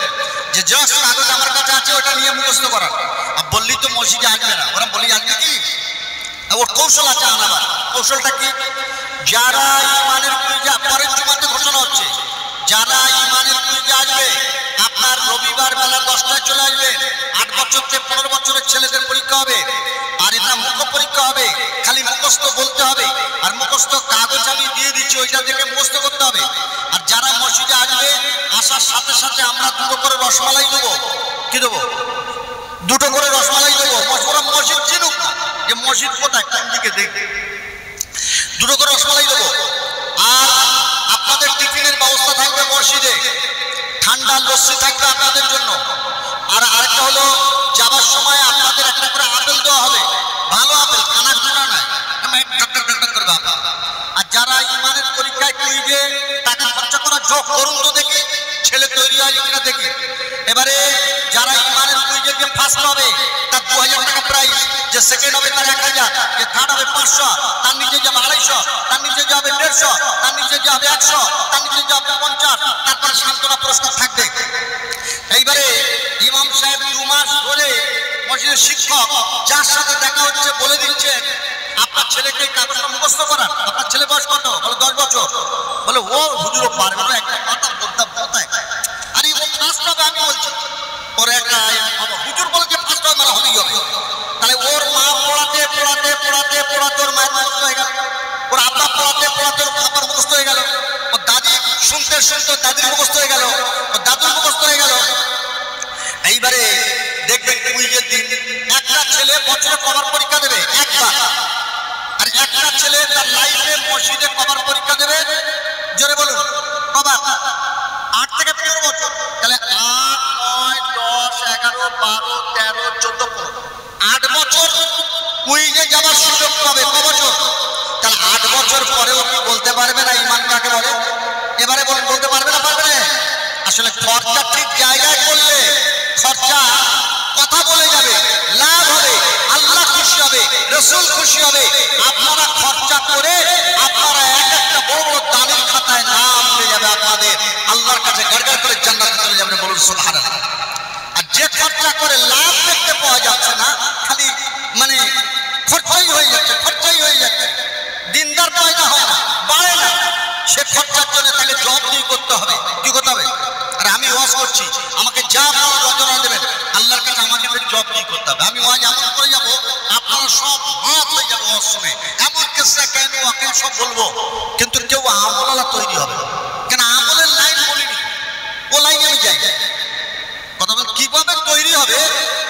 যে জেরক্স কাগজ আমার কাছে আছে, ওটা নিয়ে মুখস্থ করান। আর বললি তো মসজিদে আসবে না, ওরা বলি আসবে কি? ওর কৌশল আছে আনাবার। কৌশলটা কি? যারা ইমানের কুইজে, পরের জুমাতে ঘোষণা হচ্ছে, যারা ইমানের কুইজে আসবে, আপনার রবিবার বেলা 10টায় চলে আসবে। 8 বছর থেকে 15 বছরের ছেলেদের পরীক্ষা হবে, আর এটা মুখ পরীক্ষা হবে, খালি মুখস্থ বলতে হবে। আর মুখস্থ কাগজ আমি দিয়ে দিচ্ছি, ওইটা থেকে মুখস্থ করতে আর যারা মসজিদে আসবে আসার সাথে সাথে আমরা দুটো করে রসমালাই দেবো। কি দেবো? দুটো করে রসমালাই দেবো। ওরা মসজিদ চিনুক না যে মসজিদ কোথায়, কোন দিকে দেখে। দুটো করে রসমালাই দেবো। আর আপনাদের টিফিনের ব্যবস্থা থাকবে মসজিদে, ঠান্ডা লস্যি থাকবে আপনাদের জন্য। আর আরেকটা হলো যাবার সময় আপনাদের একটা করে আপেল দেওয়া হবে, ভালো আপেল, কানা কানা নয়, করবে আপেল। আর যারা ইমানের পরীক্ষায় কুইজে টাকা খরচা করা যোগ করুন তো দেখি ছেলে তৈরি হয় কিনা দেখি। এবারে যারা ইমানের কুইজে যে ফার্স্ট হবে তার 2000 টাকা প্রাইজ, যে সেকেন্ড হবে তার 1000, যে থার্ড হবে 500, তার নিচে যাবে 250, তার নিচে যাবে 150, তার নিচে যাবে 100, তার নিচে যাবে 50, তারপরে সান্ত্বনা পুরস্কার থাকবে। এইবারে ইমাম সাহেব 2 মাস ধরে মসজিদের শিক্ষক যার সাথে দেখা হচ্ছে বলে দিচ্ছেন আপনার ছেলেকে কাগজটা মুখস্থ করান। আপনার ছেলে বয়স কত? বলে 10 বছর। বলে ও হুজুরও পারবে না, একটা কথা বলতাম কোথায়, আরে ও ফার্স্ট হবে আমি বলছি। পরে একটা হুজুর বলে যে ফার্স্ট হবে মানে হবেই হবে। তাহলে ওর মা পড়াতে পড়াতে পড়াতে পড়াতে ওর মায়ের মুখস্থ হয়ে গেল, ওর আব্বা পড়াতে পড়াতে ওর বাবার মুখস্থ হয়ে গেল, ওর দাদি শুনতে শুনতে দাদির মুখস্থ হয়ে গেল, ওর দাদুর মুখস্থ হয়ে গেল। এইবারে দেখবেন কুইজের দিন একটা ছেলে বছরে কবার পরীক্ষা দেবে একবার, আর একটা ছেলে তার লাইফে মসজিদে কবার পরীক্ষা দেবে, জোরে বলুন কবার? 8 থেকে 15 বছর। তাহলে 8, 9, 10, 11, 12, 13, 14, 8 বছর কুইজে যাবার সুযোগ পাবে। ক বছর? তাহলে 8 বছর পরেও কি বলতে পারবে না ইমান কাকে বলে? এবারে বলুন বলতে পারবে না পারবে না? আসলে খরচা ঠিক জায়গায় করলে খরচা কথা বলে যাবে, লাভ হবে, আল্লাহ খুশি হবে, রাসূল খুশি হবে। আপনারা খরচা করে আপনারা এক একটা বড় বড় দানের খাতায় নাম পেয়ে যাবে আপনাদের, আল্লাহর কাছে গড়গড় করে জান্নাতে চলে যাবেন, বলুন সুবহানাল্লাহ। আর যে খরচা করে লাভ দেখতে পাওয়া যাচ্ছে না, খালি মানে খরচাই হয়ে যাচ্ছে, খরচাই হয়ে যাচ্ছে, দিনদার পয়দা হয় না, বাড়ে না, সে খরচার জন্য তাকে জবাবদিহি করতে হবে। কি করতে হবে? আর আমি ওয়াজ করছি, আমাকে যা রচনা দেবেন আল্লাহর কাছে আমাকে জবাবদিহি করতে হবে। আমি ওয়াজ এমন করে যাবো আপনারা সব হাত হয়ে যাবে ওয়াজ শুনে, এমন কেসা কেন ওকে সব বলবো, কিন্তু কেউ আমলালা তৈরি হবে কেন? আমলের লাইন বলিনি, ও লাইনে আমি যাই। কথা বল কিভাবে তৈরি হবে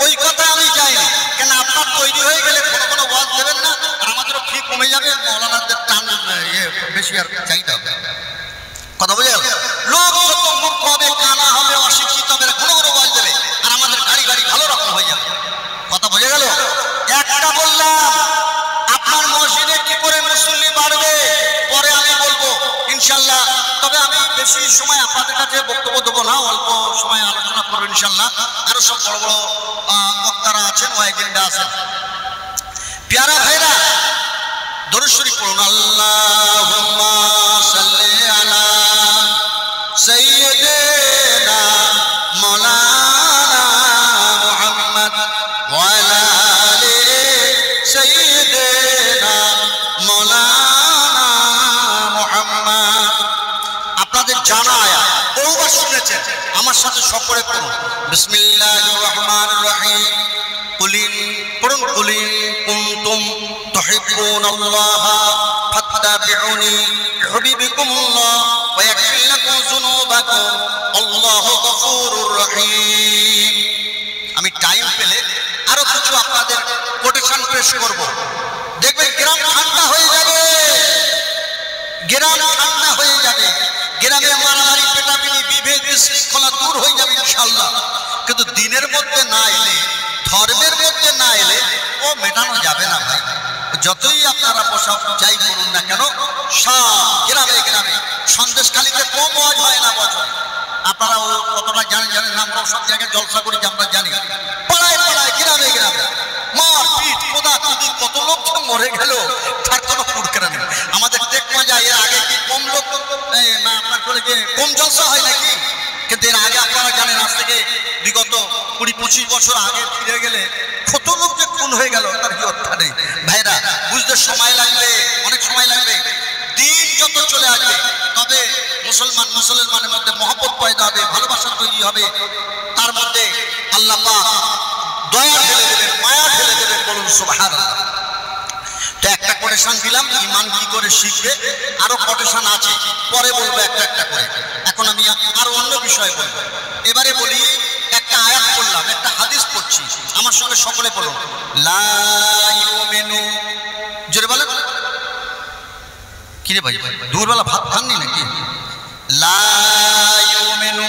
ওই কথা আমি যাইনি কেন? আপনার তৈরি হয়ে গেলে কোনো কোনো ওয়াজ দেবেন না, আর আমাদেরও ফি কমে যাবে, মৌলানাদের টান বেশি আর চাইতে হবে। কথা বোঝা গেল? লোক যত মুখ হবে, কানা হবে, অশিক্ষিত হবে, কোনো কোনো ওয়াজ দেবে, আর আমাদের গাড়ি গাড়ি ভালো রকম হয়ে যাবে। কথা বোঝা গেল? একটা বললাম আপনার মসজিদে কি করে মুসল্লি বাড়বে পরে আমি বলবো ইনশাল্লাহ। তবে আমি বেশি সময় আপনাদের কাছে বক্তব্য দেবো না, অল্প সময় আলোচনা করবো ইনশাল্লাহ। আরো সব বড় বড় বক্তারা আছেন, ও এজেন্ডা আছেন। প্যারা ভাইরা দরুদ শরীফ পড়ুন। আল্লাহুম্মা সাল্লি আলা সাইয়্যিদিনা মাওলানা মুহাম্মদ ওয়া আলা আলি সাইয়্যিদিনা মাওলানা মুহাম্মদ। আপনাদের জানা আয়াত বহুবার শুনেছেন, আমার সাথে সকলে পড়ুন। বিসমিল্লাহির রহমানির রহিম। কুলিন পড়ুন, কুলিন কুনতুম তুহিব্বুনাল্লাহ ফাত্তাবিউনি ইউহিব্বুকুমুল্লাহ ওয়া ইয়াগফির লাকুম যুনুবাকুম আল্লাহু গফুরুর রহিম। আমি টাইম পেলে আরো কিছু আপনাদের কোটেশন পেশ করব, দেখবেন গ্রাম ঠান্ডা হয়ে যাবে, গ্রাম ঠান্ডা হয়ে যাবে, গ্রামে মারামারি পেটাপিনি বিভেদ বিশৃঙ্খলা দূর হয়ে যাবে ইনশাআল্লাহ। কিন্তু দিনের মধ্যে না এলে, ধর্মের মধ্যে না এলে ও মেটানো যাবে না ভাই। যতই আপনারা পোশাক যাই করুন না কেন, সব গ্রামে গ্রামে সন্দেশখালীতে কম ওয়াজ হয় না বছর। আপনারা ও কতটা জানেন, আমরা সব জায়গায় জলসা করি আমরা জানি। পাড়ায় পাড়ায় গ্রামে গ্রামে মার পিঠ কোদা কুদি কত লোক তো মরে গেল, তার কোনো কুড়কেরা নেই। আমাদের টেক মজা এর আগে কি কম লোক না আপনার করে যে কম জলসা হয় নাকি? কিন্তু এর আগে আপনারা জানেন, আজ থেকে বিগত 20-25 বছর আগে ফিরে গেলে কত লোক যে খুন হয়ে গেল তার কি অর্থ নেই। ভাইরা বুঝতে সময় লাগবে, অনেক সময় লাগবে। দিন যত চলে আসবে তবে মুসলমানের মধ্যে মহব্বত পয়দা হবে, ভালোবাসা তৈরি হবে, তার মধ্যে আল্লাহ পাক দয়া ঢেলে দেবেন, মায়া ঢেলে দেবেন, বলুন সুবহানাল্লাহ। তো একটা কোটেশন দিলাম, ইমান কি করে শিখবে, আরো কোটেশন আছে, পরে বলবো একটা একটা করে। এখন আমি আরো অন্য বিষয় বলবো। এবারে বলি, একটা আয়াত পড়লাম, একটা হাদিস পড়ছি, আমার সঙ্গে সকলে বলুন, লা ইউমিনু। জোরে বলেন। কিরে ভাই, দুপুরবেলা ভাত খাননি নাকি? লা ইউমিনু।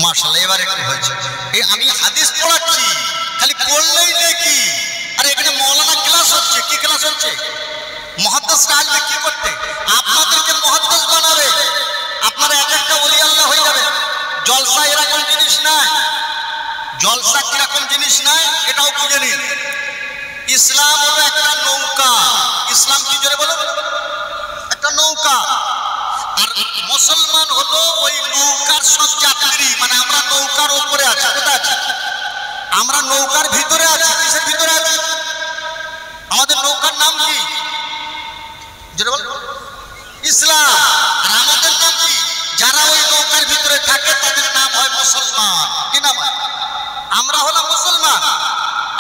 মাশাআল্লাহ, এবার একটু হয়েছে। এই আমি হাদিস পড়াচ্ছি, খালি পড়লেই দেখি। আরে এখানে মৌলানা ক্লাস হচ্ছে। কি ক্লাস হচ্ছে? মুহাদ্দিসরা আসবে কি করতে? আপনাদেরকে মুহাদ্দিস বানাবে। আপনারা এক একটা ওলি আল্লাহ হয়ে যাবে। জলসা এরকম জিনিস নয়। জলসা কিরকম জিনিস নয় এটাও বুঝে নিন। ইসলাম হলো একটা নৌকা। ইসলাম কি জোরে বলো? একটা নৌকা। আর মুসলমান হলো ওই নৌকার সব যাত্রী, মানে আমরা নৌকার উপরে আছি। কোথায় আছি? আমরা নৌকার ভিতরে আছি। কিসের ভিতরে আছি? আমাদের নৌকার নাম কি? জোরে বল। ইসলাম। আর আমাদের নাম কি? যারা ওই নৌকার ভিতরে থাকে তাদের নাম হয় মুসলমান। কি নাম হয়? আমরা হলাম মুসলমান।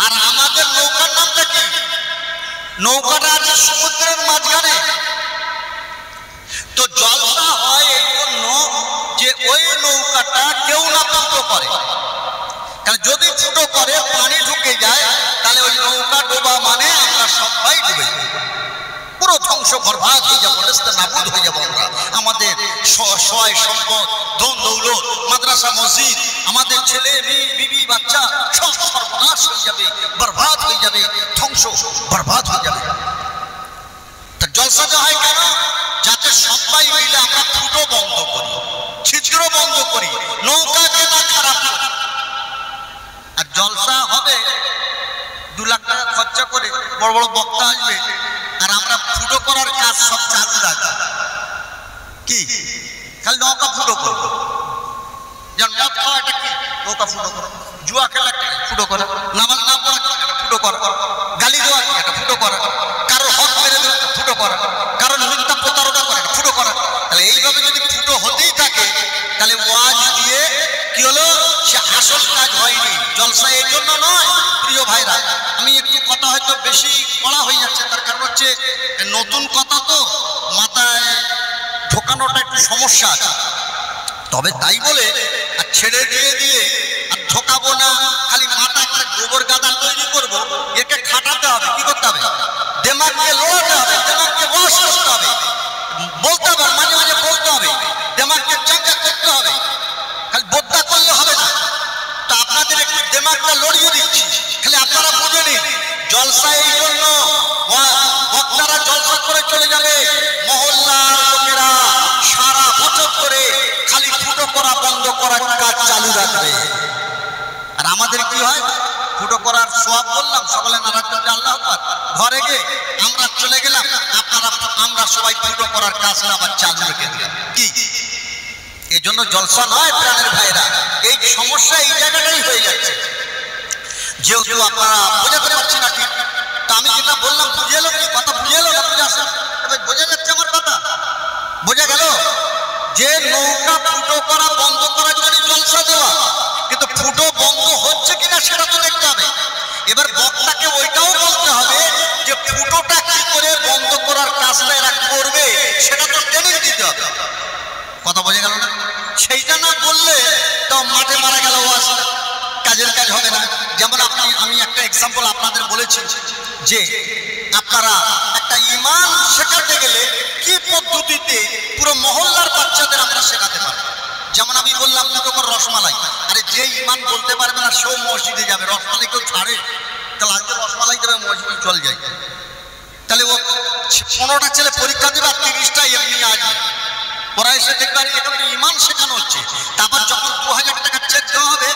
আর আমাদের নৌকার নামটা কি? নৌকাটা আছে সমুদ্রের মাঝখানে। তো জলসা হয় এই জন্য যে ওই নৌকাটা কেউ না ফুটো করে। কারণ যদি ফুটো করে, পানি ঢুকে যায়, তাহলে ওই নৌকা ডোবা মানে আমরা সবাই ডুবে যাই, পুরো ধ্বংস বরবাদ হয়ে যাবো, নাবুদ হয়ে যাবো আমরা। আমাদের সয় সম্পদ, ধন দৌলত, মাদ্রাসা মসজিদ, আমাদের ছেলে মেয়ে বিবি বাচ্চা সব সর্বনাশ হয়ে যাবে, বরবাদ হয়ে যাবে, ধ্বংস বরবাদ হয়ে যাবে। তা জলসা হয় কেন? যাতে সবাই মিলে আমরা ফুটো বন্ধ করি, ছিদ্র বন্ধ করি, নৌকাকে না খারাপ করি। আর জলসা হবে 2 লাখ টাকা খরচা করে, বড় বড় বক্তা আসবে, আর আমরা ফুটো করার কাজ সব চালু রাখবো। কি খালি নৌকা ফুটো করবো? যেমন মদ খাওয়া একটা কি? নৌকা ফুটো করো। জুয়া খেলা একটা ফুটো করা, নামাজ না পড়া একটা ফুটো করা, গালি দেওয়া একটা ফুটো করা, কারোর হক মেরে দেওয়া একটা ফুটো করা, কারোর মিথ্যা প্রতারণা করে একটা ফুটো করা। তাহলে এইভাবে যদি ফুটো হতেই থাকে, তাহলে ওয়াজ দিয়ে কি হলো? সে আসল কাজ হয়নি। জলসা এই জন্য নয় প্রিয় ভাইরা। আমি একটু কথা হয়তো বেশি বলা হয়ে যাচ্ছে, তার কারণ হচ্ছে নতুন কথা তো মাথায় ঢোকানোটা একটু সমস্যা আছে। তবে তাই বলে আর ছেড়ে দিয়ে আর ঢোকাবো না, খালি মাথা করে গোবর গাদা তৈরি করবো, একে খাটাতে হবে। কি করতে হবে? দেমাগকে লোড়াতে হবে, দেমাগকে ওয়াশ করতে হবে, বলতে হবে, মাঝে মাঝে বলতে হবে, দেমাগকে চাঙ্গা করতে হবে। খালি বোদ্ধা করলে হবে না। তা আপনাদের একটু দেমাগটা লড়িয়ে দিচ্ছি, খালি আপনারা বুঝে নিন। জলসা এই জন্য বক্তারা জলসা করে চলে যাবে, মহল্লার লোকেরা সারা বছর করে খালি ফুটো করা বন্ধ করার কাজ চালু রাখবে। আর আমাদের কি হয়? ফুটো করার সওয়াব বললাম, সকলে নারায়ণ আল্লাহ আকবার, ঘরে গিয়ে আমরা চলে গেলাম, আমরা সবাই ফুটো করার কাজটা আবার চালু রেখে দিলাম। কি এই জন্য জলসা নয় প্রাণের ভাইরা। এই সমস্যা এই জায়গাটাই হয়ে যাচ্ছে। যেহেতু আপনারা বোঝাতে পারছি না ঠিক, তা আমি যেটা বললাম বুঝে এলো কি? কথা বুঝে এলো না? বুঝে আসে? বোঝা যাচ্ছে আমার কথা? বোঝা গেল যে নৌকা ফুটো করা বন্ধ করার জন্য জলসা দেওয়া, কিন্তু ফুটো বন্ধ হচ্ছে কিনা সেটা তো দেখতে হবে। এবার বক্তাকে ওইটাও বলতে হবে যে ফুটোটা কি করে বন্ধ করার কাজটা এরা করবে, সেটা তো ট্রেনিং দিতে হবে। কথা বোঝা গেল না? সেইটা না বললে তো মাঠে মারা গেল, কাজের কাজ হবে না। যেমন আমি একটা এক্সাম্পল আপনাদের বলেছি যে আপনারা একটা ঈমান শেখাতে গেলে কি পদ্ধতিতে পুরো মহল্লার বাচ্চাদের আমরা শেখাতে পারি। যেমন আমি বললাম ফুটো কর রসমালাই, আরে যে ঈমান বলতে পারবে না সেও মসজিদে যাবে। রসমালাই কেউ ছাড়ে? তাহলে আজকে রসমালাই দেবে, মসজিদে চলে যায়। তাহলে ও 15টা ছেলে পরীক্ষা দেবে আর 30টা এমনি আসবে। ওরা এসে দেখবেন এখানে ঈমান শেখানো হচ্ছে। তারপর যখন 2000 টাকা চেক দেওয়া হবে,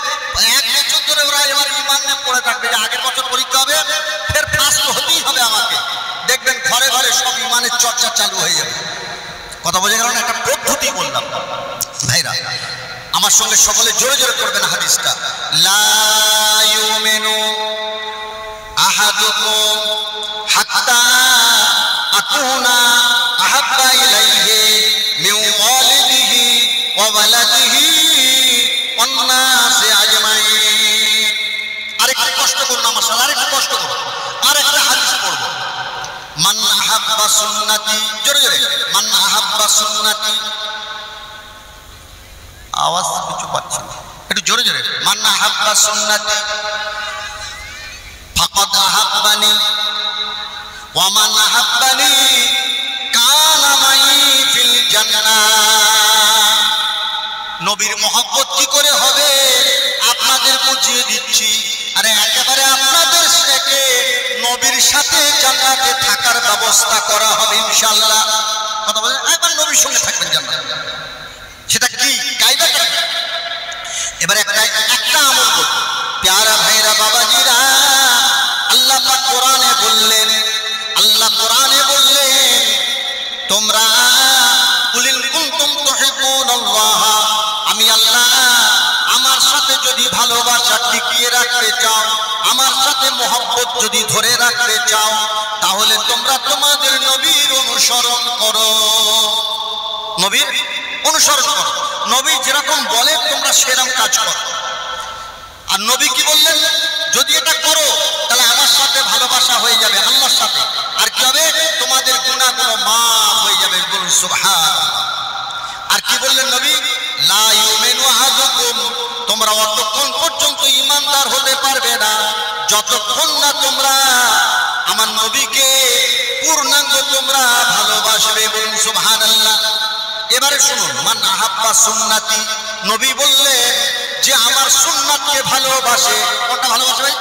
1 বছর ধরে ওরা এবার ঈমান নিয়ে পড়ে থাকবে যে আগের বছর পরীক্ষা হবে, ফের ফার্স্ট হতেই হবে আমাকে। দেখবেন ঘরে ঘরে সব ঈমানের চর্চা চালু হয়ে যাবে। কথা বোঝা গেল না? একটা পদ্ধতি বললাম ভাইরা। আমার সঙ্গে সকলে জোরে জোরে করবেন হাদিসটা। লা ইউমিনু আহাদুকুম হাত্তা আকুনা আহাব্বা ইলাইহি মিন ওয়ালিদিহি ওয়া ওয়ালাদিহি ওয়ান নাসি আজমাইন। আরেকটু কষ্ট করুন আমার সাথে, আরেকটু কষ্ট করুন। আরেকটা হাদিস পড়ব। আহাব্বা সুন্নতি, জোরে জোরে, মান আহাব্বা সুন্নতি, আওয়াজ কিছু পাচ্ছি না, একটু জোরে জোরে, মান আহাব্বা সুন্নতি ফাকাদ আহাব্বানি ওয়া মান আহাব্বানি কানা মাই ফিল জান্নাহ। নবীর মহব্বত কি করে হবে আপনাদের বুঝিয়ে দিচ্ছি। আরে একেবারে আপনাদের সাথে নবীর সাথে জান্নাতে থাকার ব্যবস্থা করা হবে ইনশাআল্লাহ। কথা বলেন, একবার নবীর সঙ্গে থাকবেন জান্নাতে। সেটা কি কায়দাটা? এবারে একটা আমল করুন প্যারা ভাইরা বাবাজিরা। আল্লাহ পাক কোরআনে বললেন, আল্লাহ কোরআনে বললেন তোমরা কুলিন কুনতুম তুহিব্বুনাল্লাহ, আমি আল্লাহ আমার সাথে যদি ভালোবাসা টিকিয়ে রাখতে চাও, আমার সাথে মহব্বত যদি ধরে রাখতে চাও, তাহলে তোমরা তোমাদের নবীর অনুসরণ করো। নবীর অনুসরণ করো, নবী যেরকম বলে তোমরা সেরকম কাজ করো। আর নবী কি বললেন? যদি এটা করো তাহলে আমার সাথে ভালোবাসা হয়ে যাবে আল্লাহর সাথে, আর কি হবে? তোমাদের গুনাহগুলো মাফ হয়ে যাবে। বলুন সুবহানাল্লাহ। আর কি বললেন নবী? লা ইউমিনু আহাদুকুম, তোমরা অতক্ষণ পর্যন্ত ঈমানদার হতে পারবে না যতক্ষণ না তোমরা আমার নবীকে পূর্ণাঙ্গ তোমরা ভালোবাসবে। বলুন সুবহানাল্লাহ। এবারে শুনুন, মান আহাব্বা সুন্নতি, নবী বললেন যে আমার সুন্নাতকে ভালোবাসে। কোনটা ভালোবাসে ভাই?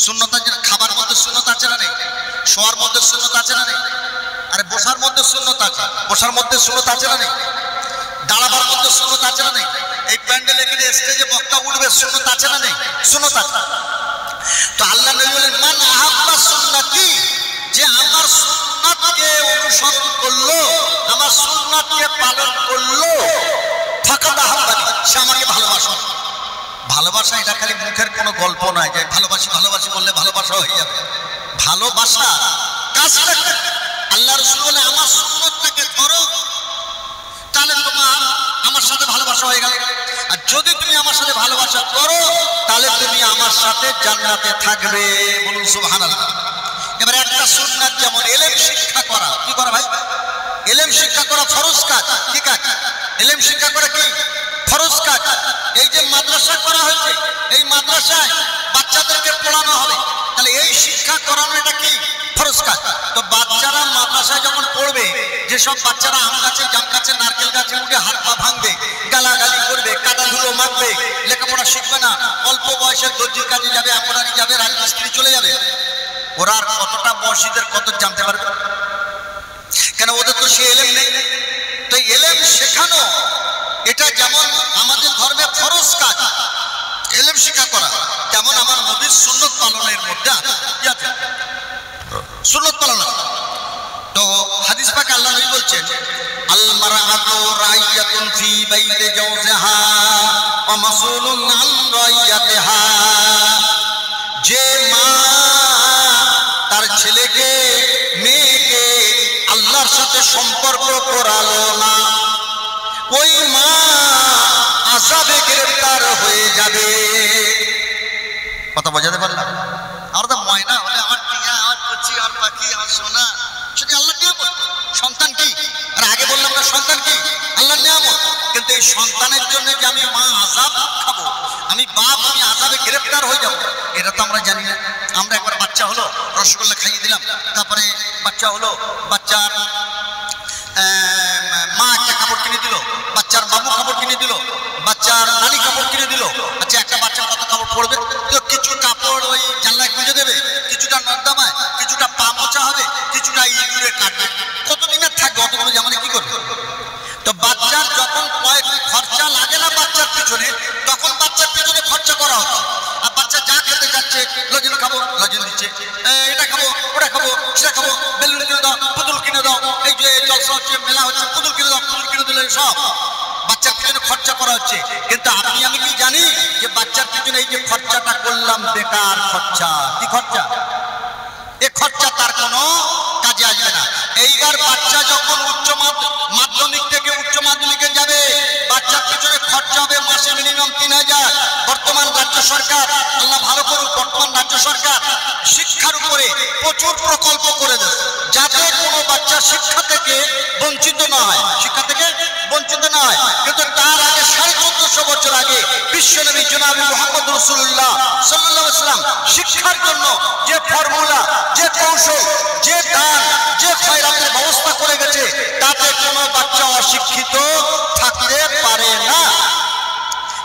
সুন্নত আছে না? খাবার মধ্যে সুন্নত আছে না নেই? শোয়ার মধ্যে সুন্নত আছে না নেই? আরে বসার মধ্যে সুন্নত আছে, বসার মধ্যে সুন্নত আছে না নেই? দাঁড়াবার মধ্যে সুন্নত আছে না নেই? এই প্যান্ডেলে গেলে স্টেজে বক্তা উঠবে, সুন্নত আছে না নেই? সুন্নত আছে। তো আল্লাহ নবী বলেন মান আহাব্বা সুন্নতি, যে আমার সুন্নাতকে অনুসরণ করলো, আমার সুন্নাতকে পালন করলো, ফাকাদ আহাব্বানি, সে আমাকে ভালোবাসে। ভালোবাসা এটা খালি মুখের কোনো গল্প নয় যে ভালোবাসি ভালোবাসি বললে ভালোবাসা হয়ে যাবে। ভালোবাসা কাজটা, আল্লাহ রাসূল বলে আমার সুন্নাতটাকে ধরো, তাহলে তোমার আমার সাথে ভালোবাসা হয়ে গেল। আর যদি তুমি আমার সাথে ভালোবাসা করো তাহলে তুমি আমার সাথে জান্নাতে থাকবে। বলুন সুবহানাল্লাহ। এবার একটা সুন্নাত যেমন ইলম শিক্ষা করা। কি করা ভাই? ইলম শিক্ষা করা ফরজ কাজ। কি কাজ? ইলম শিক্ষা করা কি ফরজ কাজ। এই যে মাদ্রাসা করা হয়েছে, এই মাদ্রাসায় বাচ্চাদেরকে পড়ানো হবে, তাহলে এই শিক্ষা করানো এটা কি ফরজ কাজ। তো বাচ্চারা মাদ্রাসায় যখন পড়বে, যেসব বাচ্চারা আম গাছে, জাম গাছে, নারকেল গাছে উঠে হাত পা ভাঙবে, গালাগালি করবে, কাদা ধুলো মাখবে, লেখাপড়া শিখবে না, অল্প বয়সে দর্জির কাজে যাবে, আমরানি যাবে, রাজমিস্ত্রি চলে যাবে, ওরা আর কতটা বয়সীদের কত জানতে পারবে? কেন ওদের তো সে এলেম নেই। তো এলেম শেখানো এটা যেমন আমাদের ধর্মে ফরজ কাজ, এলেম শিক্ষা করা, যেমন আমার নবীর সুন্নত পালনের মধ্যে কি আছে? সুন্নত পালন। তো হাদিস পাকে আল্লাহ নবী বলছেন আল মারআতু রাইয়াতুন ফি বাইতি জাওজিহা ওয়া মাসউলুন আন রাইয়াতিহা। যে মা তার ছেলেকে মেয়েকে আল্লাহর সাথে সম্পর্ক করালো না, ওই মা আযাবে গ্রেফতার হয়ে যাবে। কথা বোঝাতে পারলাম? আমরা তো ময়না হলে আমার টিয়া, আমার কচি, আমার পাখি, আমার সোনা, সেটা আল্লাহ নিয়ামত। সন্তান কি? আর আগে বললাম না সন্তান কি? আল্লাহ নিয়ামত। কিন্তু এই সন্তানের জন্য যে আমি মা আযাব খাবো, আমি বাপ, আমি আযাবে গ্রেফতার হয়ে যাবো, এটা তো আমরা জানি না। আমরা একবার বাচ্চা হলো, রসগোল্লা খাইয়ে দিলাম, তারপরে বাচ্চা হলো, বাচ্চার মা একটা কাপড় কিনে দিল, বাচ্চার বাবু কাপড় কিনে দিল, বাচ্চার নানি কাপড় কিনে দিল। আচ্ছা, একটা বাচ্চা কত কাপড় পরবে? তো কিছু কাপড় ওই জানলায় গুঁজে দেবে, কিছুটা নর্দমায়, কিছুটা পা মোছা হবে, কিছুটা ইঁদুরে কাটবে। কতদিনের থাকবে? অতগুলো জামানে কি করবে? তো বাচ্চার যখন খরচা লাগে না বাচ্চার পিছনে, তখন বাচ্চার পিছনে খরচা করা হচ্ছে। আর বাচ্চা যা খেতে যাচ্ছে, লজেন খাবো, লজেন দিচ্ছে, এটা খাবো, ওটা খাবো, সেটা খাবো, বেলুন কিনে দাও, পুতুল কিনে দাও, এই যে জলসা হচ্ছে, মেলা হচ্ছে, পুতুল কিনে দাও, পুতুল কিনে দিলে সব বাচ্চার পিছনে খরচা করা হচ্ছে। কিন্তু আপনি আমি কি জানি যে বাচ্চার পিছনে এই যে খরচাটা করলাম বেকার খরচা। কি খরচা? এ খরচা তার কোনো কাজে আসবে না। এইবার বাচ্চা যখন মাধ্যমিক থেকে উচ্চ মাধ্যমিকে যাবে, বাচ্চার পিছনে খরচা হবে মাসে মিনিমাম 3000। বর্তমান রাজ্য সরকার, আল্লাহ ভালো করুক, বর্তমান রাজ্য সরকার শিক্ষার উপরে প্রচুর প্রকল্প করে দেয় যাতে কোনো বাচ্চা শিক্ষা থেকে বঞ্চিত না হয়, শিক্ষা থেকে বঞ্চিত না হয়। কিন্তু তার আগে 1450 বছর আগে বিশ্বনবী জনাব মুহাম্মদ রাসূলুল্লাহ সাল্লাল্লাহু আলাইহি ওয়াসাল্লাম শিক্ষার জন্য যে ফর্মুলা, যে কৌশল, যে দান, যে খয়রাতের ব্যবস্থা করে গেছে তাতে কোনো বাচ্চা অশিক্ষিত থাকতে পারে না।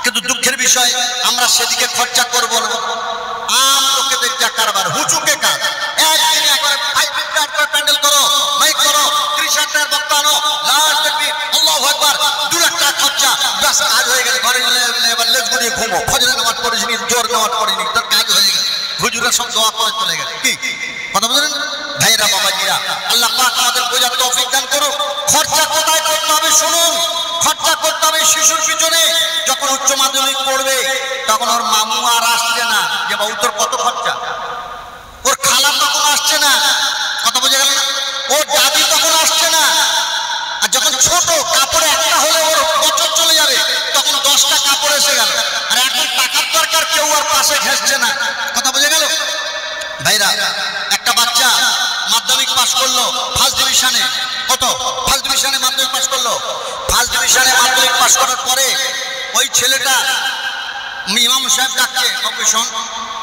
কিন্তু দুঃখের বিষয় আমরা সেদিকে খরচা করব না। আম লোকেদের যা কারবার, হুজুকে কাজ, একদিনে একবারে 5 করে প্যান্ডেল করো, মাইক করো, 30 টাকার বক্তা আনো, লাস্ট দেখবি আল্লাহু আকবার 2 লাখ টাকা খরচা, ব্যাস কাজ হয়ে গেল। ঘরে গেলে এবার লেজ গুড়িয়ে ঘুমো, ফজরের নামাজ পড়িনি, জোর নামাজ পড়িনি, তোর কাজ হয়ে গেল। হুজুরা সব দোয়া করে চলে গেল। কি কথা বলেন ভাইরা বাবাজিরা, আল্লাহ পাক আমাদের বোঝার তৌফিক দান করুন। খরচা কোথায় করতে হবে শুনুন, খরচা করতে হবে শিশুর পিছনে। যখন উচ্চ মাধ্যমিক পড়বে তখন ওর মামু আর আসছে না যে বাবু তোর কত খরচা, ওর খালা তখন আসছে না, কথা বোঝা গেল না, ওর দাদি তখন আসছে না। আর যখন ছোট কাপড়ে একটা হলে ওর বছর চলে যাবে তখন 10টা কাপড় এসে গেল। আর এখন টাকার দরকার, কেউ আর পাশে ঘেঁষছে না, কথা বোঝা গেল ভাইরা। একটা বাচ্চা মাধ্যমিক পাস করলো ফার্স্ট ডিভিশনে, কত ফার্স্ট ডিভিশনে মাধ্যমিক পাস করলো, ফার্স্ট ডিভিশনে মাধ্যমিক পাস করার পরে ওই ছেলেটা ইমাম সাহেব ডাকছে, অপারেশন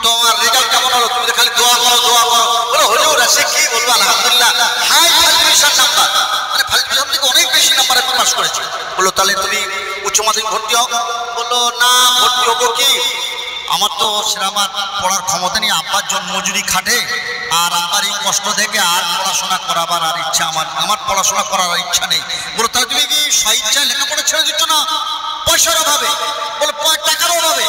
তো আমার রেজাল্ট কেমন হলো, তুমি খালি দোয়া করো দোয়া করো। বলো হুজুর সে কি বলবো, আলহামদুলিল্লাহ হাই ফার্স্ট ডিভিশন নাম্বার, মানে ফার্স্ট ডিভিশন থেকে অনেক বেশি নাম্বারে পাস করেছি। বললো তাহলে তুমি উচ্চ মাধ্যমিক ভর্তি হও। বললো না ভর্তি হবো কি, আমার তো সেরকম পড়ার ক্ষমতা নেই, আব্বার জন্য মজুরি খাটে, আর আমার এই কষ্ট দেখে আর পড়াশোনা করাবার আর ইচ্ছা আমার পড়াশোনা করার ইচ্ছা নেই। বলো তাহলে তুমি কি স্বইচ্ছায় লেখাপড়া ছেড়ে দিচ্ছ না পয়সার অভাবে? বলো টাকার অভাবে?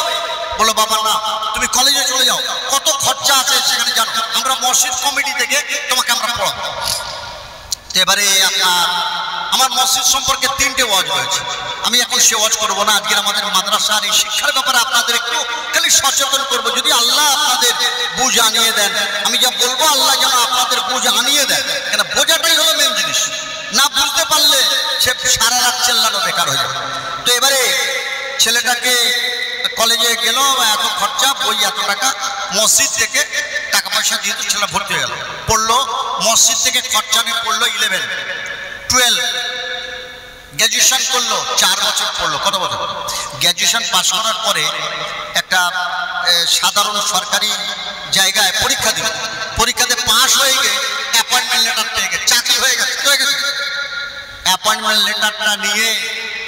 বলো বাবা না, তুমি কলেজে চলে যাও, কত খরচা আছে সেখানে জানো, আমরা মসজিদ কমিটি থেকে তোমাকে আমরা পড়াবো। এবারে আমার মসজিদ সম্পর্কে 3টে ওয়াজ হয়েছে, আমি এখন সে ওয়াজ করবো না। আজকের আমাদের মাদ্রাসার এই শিক্ষার ব্যাপারে আপনাদের একটু খালি সচেতন করবো, যদি আল্লাহ আপনাদের বুঝ আনিয়ে দেন। আমি যা বলবো আল্লাহ যেন আপনাদের বুঝ আনিয়ে দেন, কেন বোঝাটাই হলো মেন জিনিস। না বুঝতে পারলে সে সারা রাত চেল্লানো বেকার হয়ে যাবে। তো এবারে ছেলেটাকে কলেজে গেল, এত খরচা, বই এত টাকা, মসজিদ থেকে টাকা পয়সা দিয়ে তো ছেলে ভর্তি হয়ে গেল, পড়লো মসজিদ থেকে খরচা নিয়ে পড়লো 11, 12, গ্র্যাজুয়েশন করলো, 4 বছর পড়লো। কত বছর? গ্র্যাজুয়েশন পাস করার পরে একটা সাধারণ সরকারি জায়গায় পরীক্ষা দিল, পরীক্ষাতে পাস হয়ে গিয়ে অ্যাপয়েন্টমেন্ট লেটার পেয়ে গেছে, চাকরি হয়ে গেছে। অ্যাপয়েন্টমেন্ট লেটারটা নিয়ে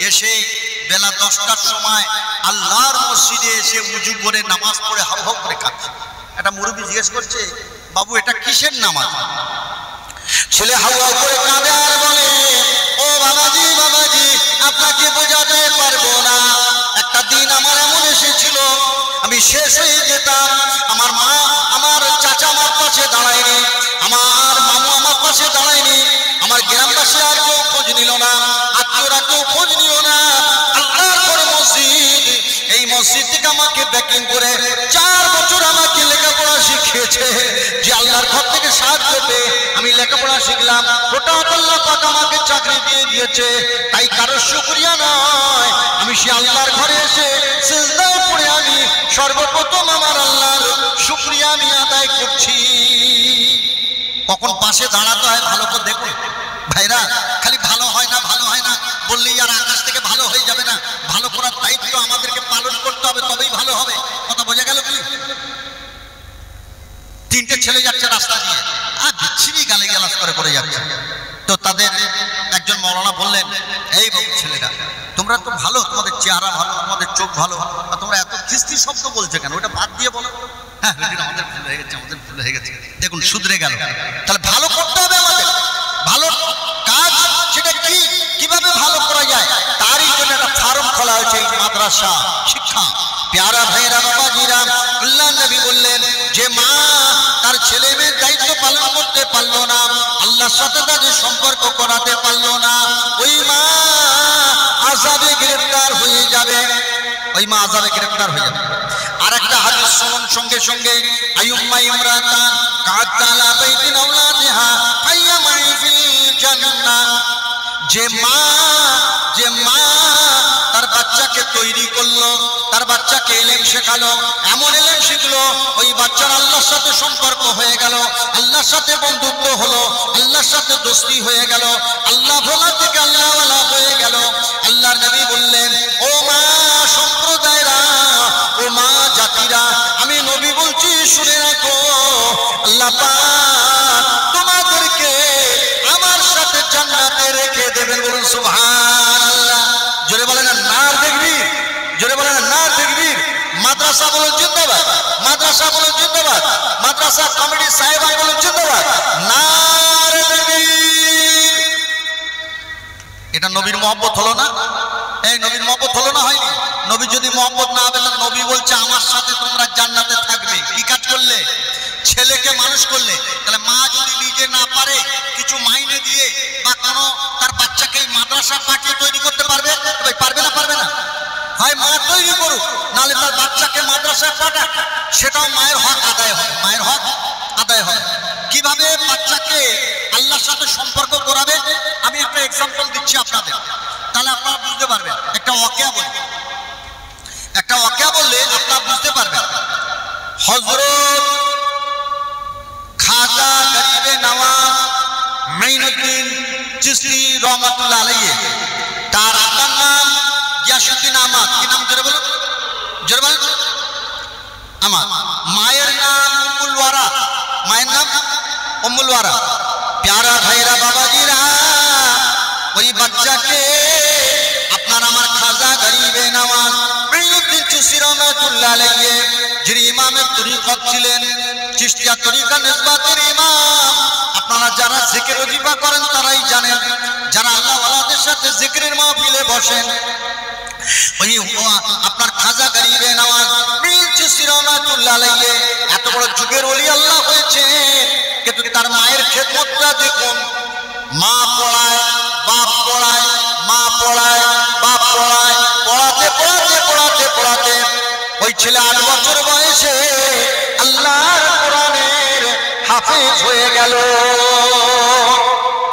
এসে বেলা 10টার সময় আল্লাহর মসজিদে এসে উজু করে নামাজ পড়ে হাউ হাউ করে খাচ্ছে। একটা মুরব্বি জিজ্ঞেস করছে, বাবু এটা কিসের নামাজ? ছেলে হাউ হাউ করে কাঁদে আর বলে, ও বাবাজি বাবাজি আপনাকে বোঝাতে পারবো না, একটা দিন আমার এমন এসেছিল আমি শেষ হয়ে যেতাম, আমার মা আমার চাচা আমার পাশে দাঁড়ায়নি, আমার মামু আমার পাশে দাঁড়ায়নি, আমার গ্রামবাসী আর কেউ খোঁজ নিল না, আত্মীয়রা কেউ খোঁজ নিল না। আল্লাহর ঘর মসজিদ, এই মসজিদ থেকে আমাকে ব্যাকিং করে 4 বছর আমাকে লেখাপড়া শিখিয়েছে, যে আল্লাহর ঘর থেকে সাহায্য পেয়ে আমি লেখাপড়া শিখলাম, ওটা আল্লাহ পাক আমাকে চাকরি দিয়ে দিয়েছে। তাই কারো শুকরিয়া নয়, আমি সে আল্লাহর ঘরে এসে সিজদায় পড়ে আমি সর্বপ্রথম আমার আল্লাহর শুকরিয়া আমি আদায় করছি। কখন পাশে দাঁড়াতে হয় ভালো করে দেখুন ভাইরা, খালি ভালো হয় না ভালো হয় না বললেই আর আকাশ থেকে ভালো হয়ে যাবে না, ভালো করার দায়িত্ব আমাদেরকে পালন করতে হবে, তবেই ভালো হবে। কথা বোঝা গেল কি? 3টে ছেলে যাচ্ছে রাস্তা দিয়ে, আর বিচ্ছিরি গালি গালাজ করে পড়ে যাচ্ছে। তো তাদের একজন মৌলানা বললেন, এই বাবু ছেলেরা তোমরা তো ভালো, তোমাদের চেহারা ভালো, তোমাদের চোখ ভালো, আর তোমরা এত খিস্তি শব্দ বলছো কেন? ওটা বাদ দিয়ে বলো। হ্যাঁ আমাদের ভুল হয়ে গেছে, আমাদের ভুল হয়ে গেছে, দেখুন শুধরে গেল। তাহলে ভালো করতে হবে আমাদের, ভালো কাজ সেটা কি, কিভাবে ভালো করা যায় তারই জন্য একটা ফার্ম খোলা হয়েছে, এই মাদ্রাসা শিক্ষা। প্যারা ভাইরা বাবাজিরা, আল্লাহ নবী বললেন যে মা তার ছেলে মেয়ের দায়িত্ব পালন করতে পারলো না, আল্লাহর সাথে তাদের সম্পর্ক করাতে পারলো না, ওই মা আযাবে গ্রেফতার হয়ে যাবে, ওই মা আযাবে গ্রেফতার হয়ে যাবে। আর একটা হাদিস শুনুন সঙ্গে সঙ্গে, আইয়ুম্মা ইমরাতান কাতালা বাইতিন আওলাদিহা ফাইয়ামাই ফিল জান্নাহ, যে মা তার বাচ্চাকে তৈরি করলো, তার তার বাচ্চাকে ইলম শেখালো, এমন ইলম শিখলো ওই বাচ্চার আল্লাহর সাথে সম্পর্ক হয়ে গেল, আল্লাহর সাথে বন্ধুত্ব হলো, আল্লাহর সাথে দোস্তি হয়ে গেল, আল্লাহ ভোলা থেকে আল্লাহওয়ালা হয়ে গেল। আল্লাহর নবী বললেন, ও মা সম্প্রদায়রা, ও মা জাতিরা, আমি নবী বলছি শুনে রাখো, আল্লাহ পাক তোমাদেরকে আমার সাথে জান্নাতে রেখে দেবেন। বলুন সুবহানাল্লাহ। জোরে বলেন নার তাকবীর, জোরে বলেন নার তাকবীর। মাদ্রাসা বলুন জিন্দাবাদ, মাদ্রাসা বলুন জিন্দাবাদ, মাদ্রাসা কমিটি সাহেব বলুন জিন্দাবাদ, নার তাকবীর। এটা নবীর মহব্বত হলো না? এই নবীর মহব্বত হলো না? হয়নি? নবী যদি মহব্বত না হবে, নবী বলছে আমার সাথে তোমরা জান্নাতে থাকবে। কি কাজ করলে? ছেলেকে মানুষ করলে। তাহলে মা যদি নিজে না পারে কিছু মাইনে দিয়ে বা কোনো তার বাচ্চাকে মাদ্রাসা পাঠিয়ে তৈরি করতে পারবে? পারবে না? পারবে না? হয় মা তৈরি করুক, নাহলে তার বাচ্চাকে মাদ্রাসায় পাঠাক, সেটাও মায়ের হক আদায় হবে, মায়ের হক আদায় হবে। কিভাবে বাচ্চাকে আল্লাহর সাথে সম্পর্ক করাবে আমি একটা এক্সাম্পল দিচ্ছি আপনাদের, তাহলে আপনারা বুঝতে পারবেন। একটা ওয়াকিয়া বলি, একটা ওয়াকিয়া বললে আপনারা বুঝতে পারবেন। হযরত খাজা গরিবে নওয়াজ মাইনুদ্দিন চিশতি রহমাতুল্লাহ আলাইহি, তার আব্বার নাম গিয়াসউদ্দিন আহমদ। কি নাম? জোরে বলুন, জোরে বলুন। আমার মায়ের নাম উম্মুল ওয়ারা, মায়ের নাম উম্মুল ওয়ারা। প্যারা ভাইরা বাবাজিরা, ওই বাচ্চাকে আপনার আমার খাজা গরিবে নওয়াজ মাইনুদ্দিন চিশতি রহমাতুল্লাহ আলাইহি, যিনি ইমামের তরিকত ছিলেন, চিশতিয়া তরিকা নিসবাতের ইমাম। আপনারা যারা জিকির ওজিফা করেন তারাই জানেন, যারা আল্লাহ ওয়ালাদের সাথে জিকিরের মাহফিলে বসেন, ওই আপনার খাজা গরিবে নওয়াজ মীর চিশতি রহমাতুল্লাহ আলাইহি এত বড় যুগের ওলি আল্লাহ হয়েছে, কিন্তু তার মায়ের খেদমতটা দেখুন। মা পড়ায়, বাপ পড়ায়, মা পড়ায়, বাপ পড়ায়, পড়াতে পড়াতে পড়াতে পড়াতে ওই ছেলে 8 বছর বয়সে আল্লাহর কোরআনের হাফেজ হয়ে গেল।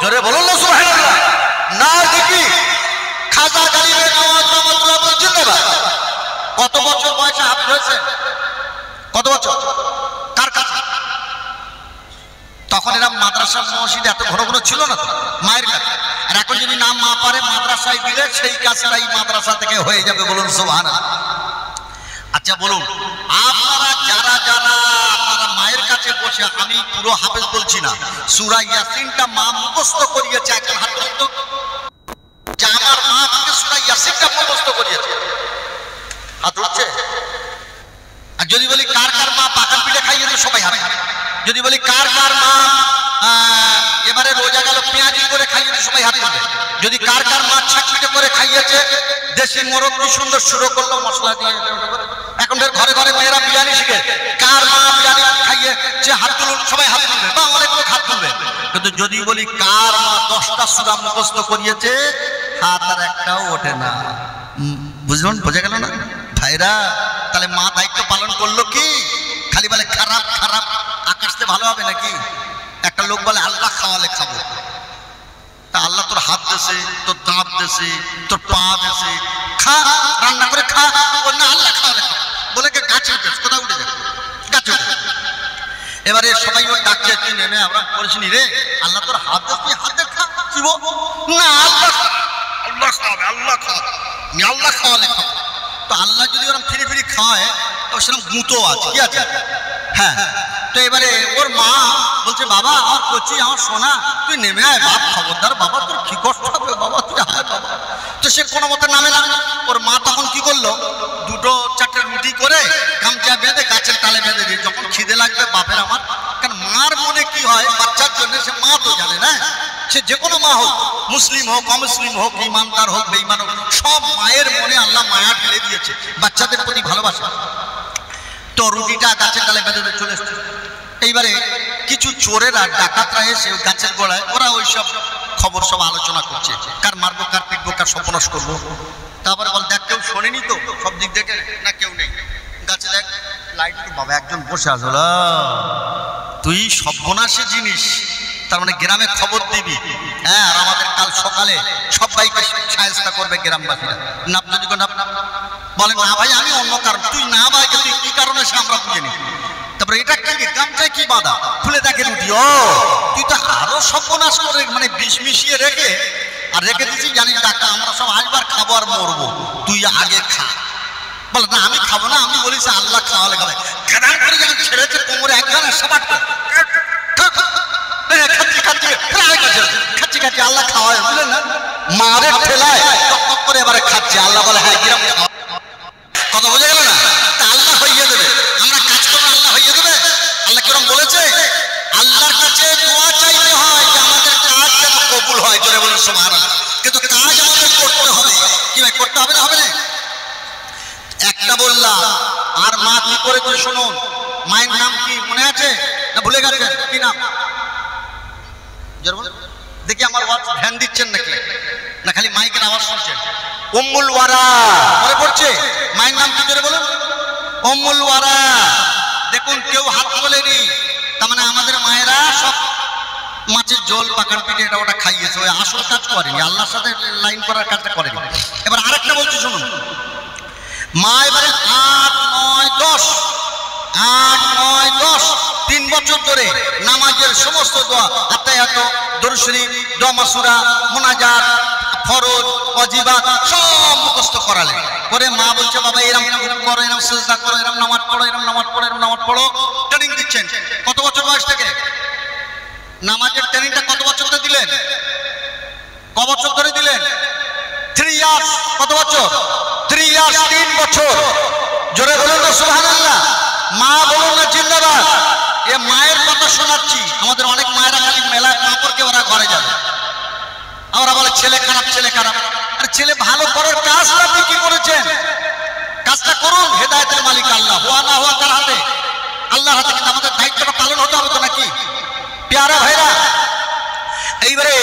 জোরে বলুন না সুবহানাল্লাহ। না দেখি খাজা গরিবে নওয়াজ রহমাতুল্লাহ বলছেন না, কত বছর বয়সে হাফেজ হয়েছে? কত বছর? কার কাছে? তখন এরা মাদ্রাসা মসজিদ এত ঘন ঘন ছিল না, মায়ের কাছে। আর এখন যদি নাম মা পারে মাদ্রাসায় দিলে সেই কাজটাই মাদ্রাসা থেকে হয়ে যাবে। বলুন সুবহানাল্লাহ। আচ্ছা বলুন, আপনারা যারা যারা আপনারা মায়ের কাছে বসে, আমি পুরো হাফেজ বলছি না, সূরা ইয়াসিনটা মা মুখস্থ করিয়েছে, একজন হাত তুলুন তো, যে আমার মা আমাকে সূরা ইয়াসিনটা মুখস্থ করিয়েছে। হাত উঠছে? আর যদি বলি কার কার মা পাকার পিঠে খাইয়েছে, সবাই হাত। যদি বলি কার কার মা এবারে রোজা গেল পেঁয়াজি করে খাইয়েছে, সবাই হাত তুলবে। যদি কার কার মা ছাকপিঠে করে খাইয়েছে, দেশি মোরগ কি সুন্দর শুরু করলো মশলা দিয়ে, এখন ঘরে ঘরে মেয়েরা বিরিয়ানি শিখে, কার মা বিরিয়ানি খাইয়েছে হাত তুলুন, সবাই হাত তুলবে বা অনেক লোক হাত তুলবে। কিন্তু যদি বলি কার মা 10টা সূরা মুখস্থ করিয়েছে, হাত আর একটাও ওঠে না। বুঝলেন? বোঝা গেল না ভাইরা? তাহলে মা দায়িত্ব পালন করলো কি? খালি বলে খারাপ খারাপ, আকাশতে ভালো হবে নাকি? একটা লোক বলে আল্লাহ খাওয়ালে খাবো, তা আল্লাহ তোর হাত দেছে, তোর দাঁত দেছে, তোর পা দেছে, খা, রান্না করে খা। না আল্লাহ খাওয়ালে খাবো বলে গাছে উঠেছে, কোথায় উঠে যাবে? গাছে উঠে। এবারে সবাই ওর ডাকছে, তুই নেমে আমরা করেছিনি রে, আল্লাহ তোর হাত দেছে, হাতে খা। কি বলবো? না আল্লাহ, আল্লাহ খাওয়াবে, আল্লাহ খাওয়াবে, আমি আল্লাহ খাওয়ালে খাবো। তো আল্লাহ যদি ওরকম ফিরি ফিরি খাওয়ায়, তো সেরকম গুঁতো আছে, কি আছে? হ্যাঁ। তো এবারে ওর মা বলছে, বাবা আমার কচি, আমার সোনা, তুই নেমে আয়, বাপ খবরদার, বাবা তোর কি কষ্ট হবে, বাবা তুই আয় বাবা। তো সে কোনো মতে নামে না। ওর মা তখন কি করলো, 2-4টে রুটি করে গামছা বেঁধে গাছের তালে বেঁধে দিয়ে, যখন খিদে লাগবে বাপের আমার, কারণ মার মনে কি হয় বাচ্চার জন্য, সে মা তো জানে না, সে যে কোনো মা হোক, মুসলিম হোক অমুসলিম হোক, ইমানদার হোক বেঈমান হোক, সব মায়ের মনে আল্লাহ মায়া ঢেলে দিয়েছে, বাচ্চাদের প্রতি ভালোবাসা। তো রুটিটা গাছের ডালে বেঁধে চলে এসছে। এইবারে কিছু চোরেরা ডাকাতরা এসে গাছের গোড়ায়, ওরা ওইসব খবর সব আলোচনা করছে, কার মারবো, কার পিটবো, কার সর্বনাশ করবো। তারপরে বল, দেখ কেউ শোনেনি তো, সব দিক দেখে না কেউ নেই, গাছে দেখ লাইট, বাবা একজন বসে আসল, তুই সর্বনাশী জিনিস, তার মানে গ্রামে খবর দিবি। হ্যাঁ, আর আমাদের কাল কাল সকালে সবাইকে সাহায্য করবে গ্রামবাসীরা। না যদি বলেন না ভাই আমি অন্য কারণ, তুই না ভাই তুই কি কারণে সে আমরা বুঝে নি। তারপরে এটা কি গামছায় কি বাঁধা, খুলে দেখে রুটি, ও তুই তো আরো সর্বনাশ করে মানে বিষ মিশিয়ে রেখে আর রেখে দিচ্ছি, জানিস টাকা আমরা সব আসবার খাবো আর মরবো, তুই আগে খা। বলে না আমি খাবো না, আমি বলিস আল্লাহ খাওয়ালে খাবে। গাদান করে যখন ছেড়েছে কোমরে একজন সবার খাচ্ছি খাচ্ছি আল্লাহ খাওয়ায়, বুঝলেন না, মারের ঠেলায় টক করে এবারে খাচ্ছে। আল্লাহ বলে হ্যাঁ কিরম কথা বোঝা গেল না? আল্লাহ হইয়ে দেবে, আমরা কাজ করবো আল্লাহ হইয়ে দেবে। আল্লাহ কিরম বলেছে, আল্লাহর কাছে দোয়া চাইতে হয় যে আমাদের কাজ যেন কবুল হয়, জোরে বলুন সুবহানাল্লাহ। কিন্তু কাজ আমাদের করতে হবে, কি ভাই করতে হবে না? হবে না? একটা বললাম আর মা কি করেছে শুনুন। মায়ের নাম কি মনে আছে না ভুলে গেছেন? কি নাম দেখি, আমার ওয়াজ ধ্যান দিচ্ছেন নাকি না খালি মাইকের আওয়াজ শুনছেন? উম্মুল ওয়ারা মনে পড়ছে? মায়ের নাম কি করে বলুন? উম্মুল ওয়ারা। দেখুন কেউ হাত তোলেনি, তার মানে আমাদের মায়েরা সব মাছের ঝোল পাকার পিঠে এটা ওটা খাইয়েছে, ওই আসল কাজ করেনি, আল্লাহর সাথে লাইন করার কাজটা করেনি। এবার আরেকটা বলছি শুনুন। মা এবারে 8, 9, 10 8, 9, 10 3 বছর ধরে নামাজের সমস্ত দোয়া, আত্তাহিয়াত, দরুদ শরীফ, দোয়া মাসুরা, মুনাজাত, ফরজ, ওয়াজিবাত সব মুখস্থ করালেন। করে মা বলছে বাবা এরকম করো, এরকম সিজদা করো, এরকম নামাজ পড়ো, এরকম নামাজ পড়ো, এরকম নামাজ পড়ো, ট্রেনিং দিচ্ছেন। কত বছর বয়স থেকে নামাজের ট্রেনিংটা কত বছর ধরে দিলেন? ক বছর ধরে দিলেন? 3 ইয়ার্স। কত বছর? 3 ইয়ার্স, 3 বছর। জোরে বলুন না সুবহানাল্লাহ। মা বলুন না জিন্দাবাদ। এ মায়ের কথা শোনাচ্ছি। আমাদের অনেক মায়েরা খালি মেলা কাপড়কে ওরা ঘরে যাবে, আমরা বলে ছেলে খারাপ, ছেলে খারাপ। আর ছেলে ভালো করার কাজটা আপনি কি করেছেন? কাজটা করুন, হেদায়েতের মালিক আল্লাহ, হওয়া না হওয়া তার হাতে, আল্লাহর হাতে। কিন্তু আমাদের দায়িত্বটা পালন হতে হবে তো নাকি পেয়ারা ভাইরা? এইবারে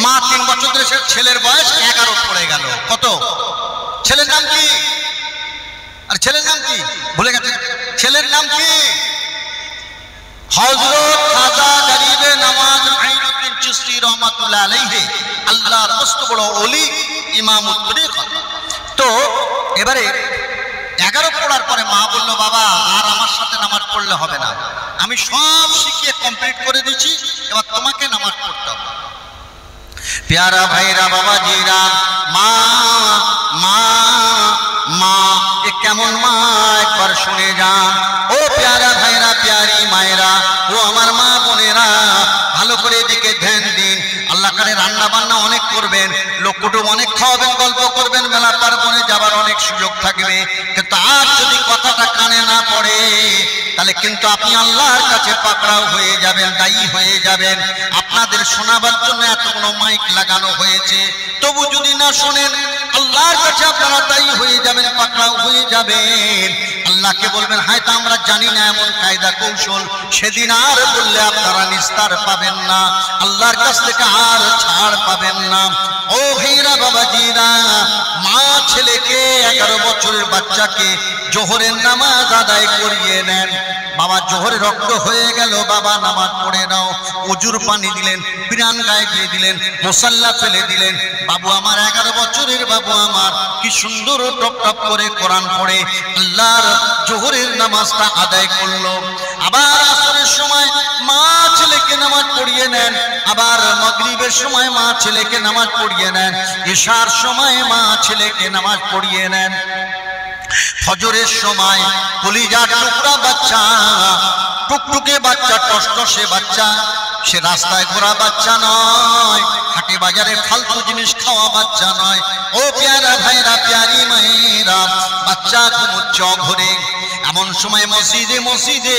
মা 3 বছর ধরে, সে ছেলের বয়স 11 পড়ে গেল। কত? ছেলের নাম কি? আর ছেলের নাম কি ভুলে গেছে? ছেলের নাম কি? হযরত খাজা গরিবে নওয়াজ আইনুদ্দিন চিশতি রহমাতুল্লাহ আলাইহি, আল্লাহর মস্ত বড় ওলি, ইমামুত তরিকত। তো এবারে 11 পড়ার পরে মা বলল বাবা আর আমার সাথে নামাজ পড়লে হবে না, আমি সব শিখিয়ে কমপ্লিট করে দিচ্ছি, এবার তোমাকে নামাজ পড়তে হবে। प्यारा भाईरा बाबा जीरा मा मा मा ये केमन मा एक बार शुने जान ओ प्यारा भाईरा प्यारी मायरा ओ আমার মা বোনেরা ভালো করে দিকে ধ্যান দিন। আল্লাহ করে রান্না বান্না অনেক করবেন, লোক কুটুম অনেক খাওয়াবেন, গল্প করবেন, মেলা পার্বণে যাবার অনেক সুযোগ থাকবে, কিন্তু আজ যদি কথাটা কানে না পড়ে তাহলে কিন্তু আপনি আল্লাহর কাছে পাকড়াও হয়ে যাবেন, দায়ী হয়ে যাবেন। আপনাদের শোনাবার জন্য এতগুলো মাইক লাগানো হয়েছে, তবু যদি না শোনেন আল্লাহর কাছে আপনারা দায়ী হয়ে যাবেন, পাকড়াও হয়ে যাবেন। আল্লাহকে বলবেন হয়তো আমরা জানি না এমন কায়দা কৌশল, সেদিন আর বললে আপনারা নিস্তার পাবেন না, আল্লাহর কাছ থেকে আর ছাড় পাবেন না। ও ভাইরা বাবাজিরা, মা ছেলেকে 11 বছরের বাচ্চাকে জোহরের নামাজ আদায় করিয়ে নেন। বাবা জোহরে রক্ত হয়ে গেল, বাবা নামাজ পড়ে নাও, উজুর পানি দিলেন, বিরান গায়ে দিয়ে দিলেন, মুসাল্লা ফেলে দিলেন। বাবু আমার 11 বছরের বাবু আমার কি সুন্দর টপ টপ করে কোরআন পড়ে আল্লাহর জোহরের নামাজটা আদায় করলো। আবার আসরের সময় মা ছেলেকে নামাজ পড়িয়ে নেন, আবার মাগরিবের সময় মা ছেলেকে নামাজ পড়িয়ে নেন, ইশার সময় মা ছেলেকে নামাজ পড়িয়ে নেন। ফজরের সময় কলিজার টুকরা বাচ্চা, টুকটুকে বাচ্চা, টসটসে বাচ্চা, সে রাস্তায় ঘোরা বাচ্চা নয়, হাটে বাজারে ফালতু জিনিস খাওয়া বাচ্চা নয়। ও প্যারা ভাইরা প্যারি মায়েরা, বাচ্চা ঘুমোচ্ছে ঘরে, এমন সময় মসজিদে মসজিদে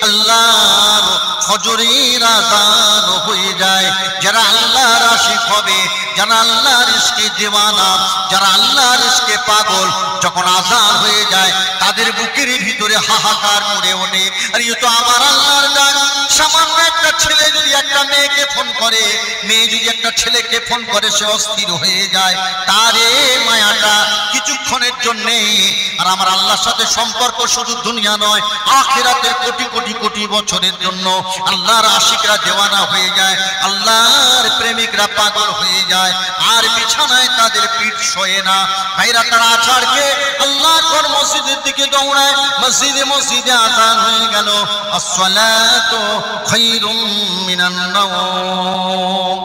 আল্লাহর ফজরের আযান হয়ে যায়। যারা আল্লাহর আশিক হবে, যারা আল্লাহর ইশকে দিওয়ানা, যারা আল্লাহর ইশকে পাগল, যখন আযান হয়ে যায় তাদের বুকের ভিতরে হাহাকার করে ওঠে, আর এ তো আমার আল্লাহর ডাক। সামান্য একটা ছেলে যদি একটা মেয়েকে ফোন করে, মেয়ে যদি একটা ছেলেকে ফোন করে, সে অস্থির হয়ে যায়, তারে মায়াটা কিছুক্ষণের জন্যে। আর আমার আল্লাহর সাথে সম্পর্ক শুধু দুনিয়া নয়, আখিরাতের কোটি কোটি কোটি বছরের জন্য। আল্লাহর আশিকরা দেওয়ানা হয়ে যায়, আল্লাহর প্রেমিকরা পাগল হয়ে যায় আর বিছানায় তাদের পিঠ সয়ে না। ভাইরা তারা আছাড়কে আল্লাহর ঘর মসজিদের দিকে দৌড়ায়। মসজিদে আযান হয়ে গেল, আসসালাতু খায়রুম মিনান নাওম।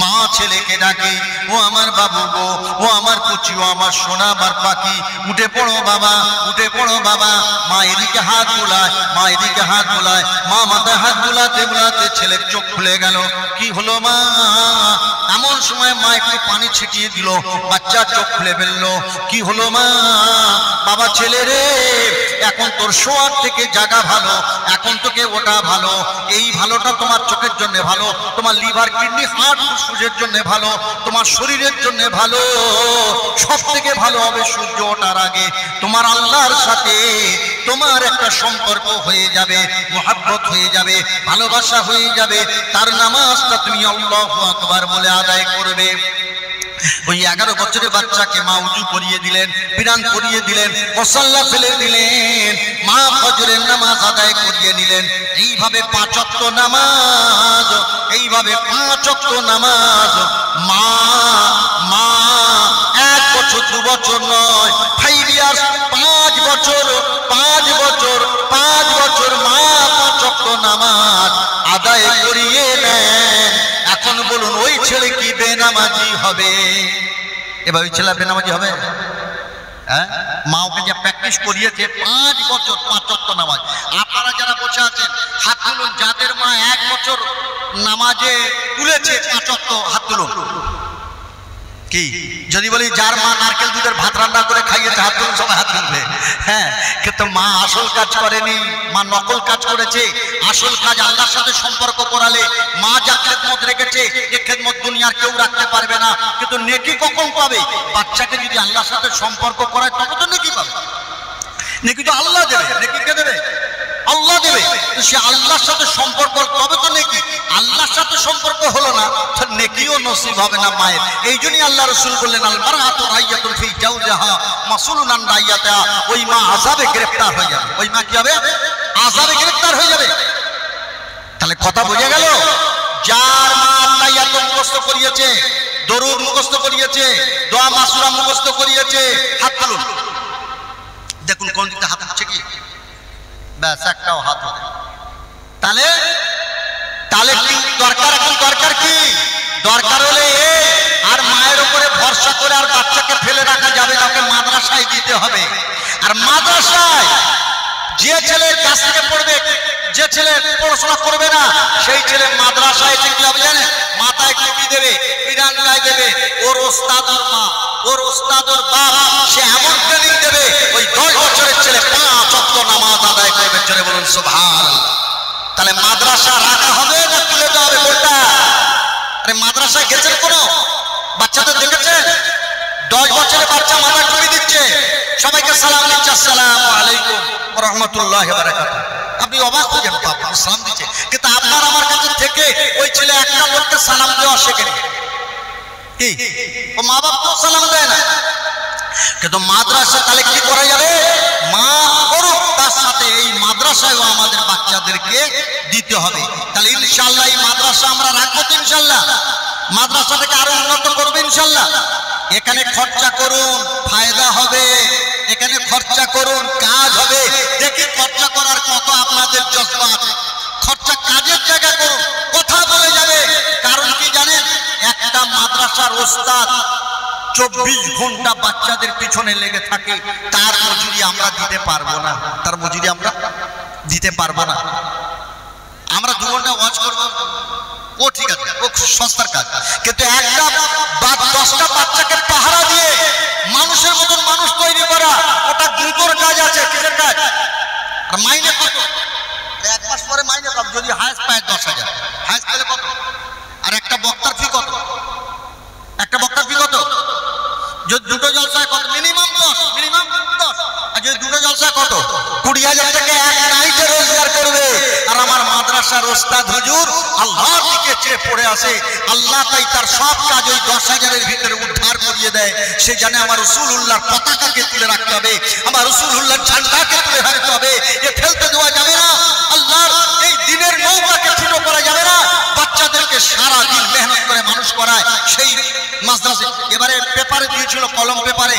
মা ছেলেকে ডাকে, ও আমার বাবু গো, ও আমার কুচি, ও আমার সোনা, আমার পাখি, উঠে পড়ো বাবা, উঠে পড়ো বাবা। মা এদিকে হাত বুলায়, মা এদিকে হাত বুলায়, মা মাথায় হাত বুলাতে বুলাতে ছেলের চোখ খুলে গেল। কি হলো মা? এমন সময় মা একটু পানি ছিটিয়ে দিল, বাচ্চার চোখ খুলে ফেললো। কি হলো মা? বাবা ছেলে রে, এখন তোর শোয়ার থেকে জাগা ভালো, এখন তোকে ওটা ভালো, এই ভালোটা তোমার চোখের জন্য ভালো, তোমার লিভার কিডনি হার্ট ফুসফুসের জন্য ভালো, তোমার শরীরের জন্য ভালো। সব থেকে ভালো হবে সূর্য ওঠার আগে তোমার আল্লাহর সাথে তোমার একটা সম্পর্ক হয়ে যাবে, মুহাব্বত হয়ে যাবে, ভালোবাসা হয়ে যাবে। তার নামাজটা তুমি আল্লাহু আকবার বলে আদায় করবে। ওই 11 বছরের বাচ্চাকে মা উজু করিয়ে দিলেন, বিরান করিয়ে দিলেন, মুসাল্লা ফেলে দিলেন, মা ফজরের নামাজ আদায় করিয়ে নিলেন। এইভাবে 5 ওয়াক্ত নামাজ, এইভাবে 5 ওয়াক্ত নামাজ মা 1 বছর 2 বছর নয়, 5 ইয়ার্স, 5 বছর মা 5 ওয়াক্ত নামাজ আদায় করিয়ে নেন। এখন বলুন ওই ছেলে কি বেনামাজি হবে? এবার ওই ছেলে বেনামাজি হবে? হ্যাঁ, মা ওকে যে প্র্যাকটিস করিয়েছে 5 বছর 5 ওয়াক্ত নামাজ। আপনারা যারা বসে আছেন হাত তুলুন, যাদের মা 1 বছর নামাজে তুলেছে 5 ওয়াক্ত, হাত তুলুন। কি যদি বলি যার মা নারকেল দুধের ভাত রান্না করে খাইয়েছে, হাত তুলুন, সবাই হাত তুলবে। হ্যাঁ, কিন্তু মা আসল কাজ করেনি, মা নকল কাজ করেছে। আসল কাজ আল্লাহর সাথে সম্পর্ক করালে মা যা খেদমত রেখেছে এ খেদমত দুনিয়ার কেউ রাখতে পারবে না। কিন্তু নেকি কখন পাবে? বাচ্চাকে যদি আল্লাহর সাথে সম্পর্ক করায় তবে তো নেকি পাবে। নেকি তো আল্লাহ দেবে। নেকি কে দেবে? আল্লাহ দেবে। সে আল্লাহর সাথে সম্পর্ক তবে তো নেকি। আল্লাহর সাথে সম্পর্ক হলো না তো নেকিও নসিব হবে না মায়ের। এই জন্যই আল্লাহ রাসূল বললেন, আল মারআতু রাইয়াতুন ফি জাওজিহা মাসউলুন আন রাইয়াতিহা। ওই মা আযাবে গ্রেফতার হয়ে যাবে। ওই মা কি হবে? আযাবে গ্রেফতার হয়ে যাবে। তাহলে কথা বোঝা গেল? যার মা তাইয়াত মুখস্থ করিয়েছে, দরুদ মুখস্থ করিয়েছে, দোয়া মাসুরা মুখস্থ করিয়েছে, হাত তুলুন। দেখুন কোন দিকটা হাত উঠছে কি? ব্যাস, একটাও হাত হবে। তাহলে কি দরকার? এখন দরকার কি? দরকার হলে আর মায়ের উপরে ভরসা করে আর বাচ্চাকে ফেলে রাখা যাবে না, ওকে মাদ্রাসায় দিতে হবে। আর মাদ্রাসায় যে ছেলে কাছ থেকে পড়বে, যে ছেলে পড়াশোনা করবে না, সেই ছেলে মাদ্রাসায় এসে কি হবে জানেন? মাথায় টুপি দেবে, বিরান গায়ে দেবে, ওর ওস্তাদ ওর মা, ওর ওস্তাদ ওর বাপ, সে এমন ট্রেনিং দেবে ওই 10 বছরের ছেলে 5 ওয়াক্ত নামাজ আদায় করবে। চলে বলুন সুবহানাল্লাহ। তাহলে মাদ্রাসা রাখা হবে না তুলে দেওয়া হবে কোনটা? আরে মাদ্রাসায় গেছেন কোনো বাচ্চাদের দেখেছেন? 10 বছরের বাচ্চা মাথায় টুপি দিচ্ছে, সবাইকে সালাম দিচ্ছে, আসসালামু আলাইকুম ওয়া রাহমাতুল্লাহি ওয়া বারাকাতুহু। আপনি অবাক হয়ে যাবেন, বাবা সালাম দিচ্ছে, কিন্তু আপনার আমার কাছে থেকে ওই ছেলে একটা লোককে সালাম দেওয়া শেখেনি। কি ও মা বাপ তো সালাম দেয় না, কিন্তু মাদ্রাসা তাহলে কি করা যাবে? মা করুক, তার সাথে এই মাদ্রাসায়ও আমাদের বাচ্চাদেরকে দিতে হবে। তাহলে ইনশাআল্লাহ এই মাদ্রাসা আমরা রাখবো তো ইনশাআল্লাহ। মাদ্রাসাটাকে আরো উন্নত করবে ইনশাআল্লাহ। এখানে খরচা করুন, ফায়দা হবে। এখানে খরচা করুন, কাজ হবে। দেখি খরচা করার কত আপনাদের জজ্বা আছে। খরচা কাজের জায়গায় করুন, কথা বলে যাবে। কারণ কি জানেন? একটা মাদ্রাসার ওস্তাদ 24 ঘন্টা বাচ্চাদের পিছনে লেগে থাকে, তার মজুরি আমরা দিতে পারবো না। তার মজুরি আমরা দিতে পারবো না। আমরা 2 ঘন্টা ওয়াচ করবো, ও ঠিক আছে, ও সস্তার কাজ। কিন্তু একটা 10টা বাচ্চাকে পাহারা দিয়ে মানুষের মতন মানুষ তৈরি করা, ওটা দ্রুতর কাজ আছে। কিসের কাজ? আর মাইনে কত? 1 মাস পরে মাইনে কত? যদি হায়েস্ট পায় 10,000, হায়েস্ট পেলে কত? আর একটা বক্তার ফি কত? একটা বক্তার ফি কত? যদি 2টো জলসায় কত? Minimum 10, minimum 10। আর যদি 2টো জলসায় কত? 20,000 টাকা এক নাইটে রোজগার করবে। আর আমার মাদ্রাসার ওস্তাদ হুজুর আল্লাহর দিকে চেয়ে পড়ে আসে, আল্লাহ তাই তার সব কাজ ওই 10,000-এর ভিতরে উদ্ধার করিয়ে দেয়। সে জানে আমার রাসূলুল্লাহর পতাকাকে তুলে রাখতে হবে, আমার রাসূলুল্লাহর ঝান্ডাকে তুলে রাখতে হবে। এ ফেলতে দেওয়া যাবে না। আল্লাহর এই দিনের নৌকাকে ছোট করা যাবে না। বাচ্চাদেরকে সারা দিন মেহনত করে মানুষ করায়, সেই মাদ্রাসা এবারে পেপারে দিয়েছিল, কলম পেপারে,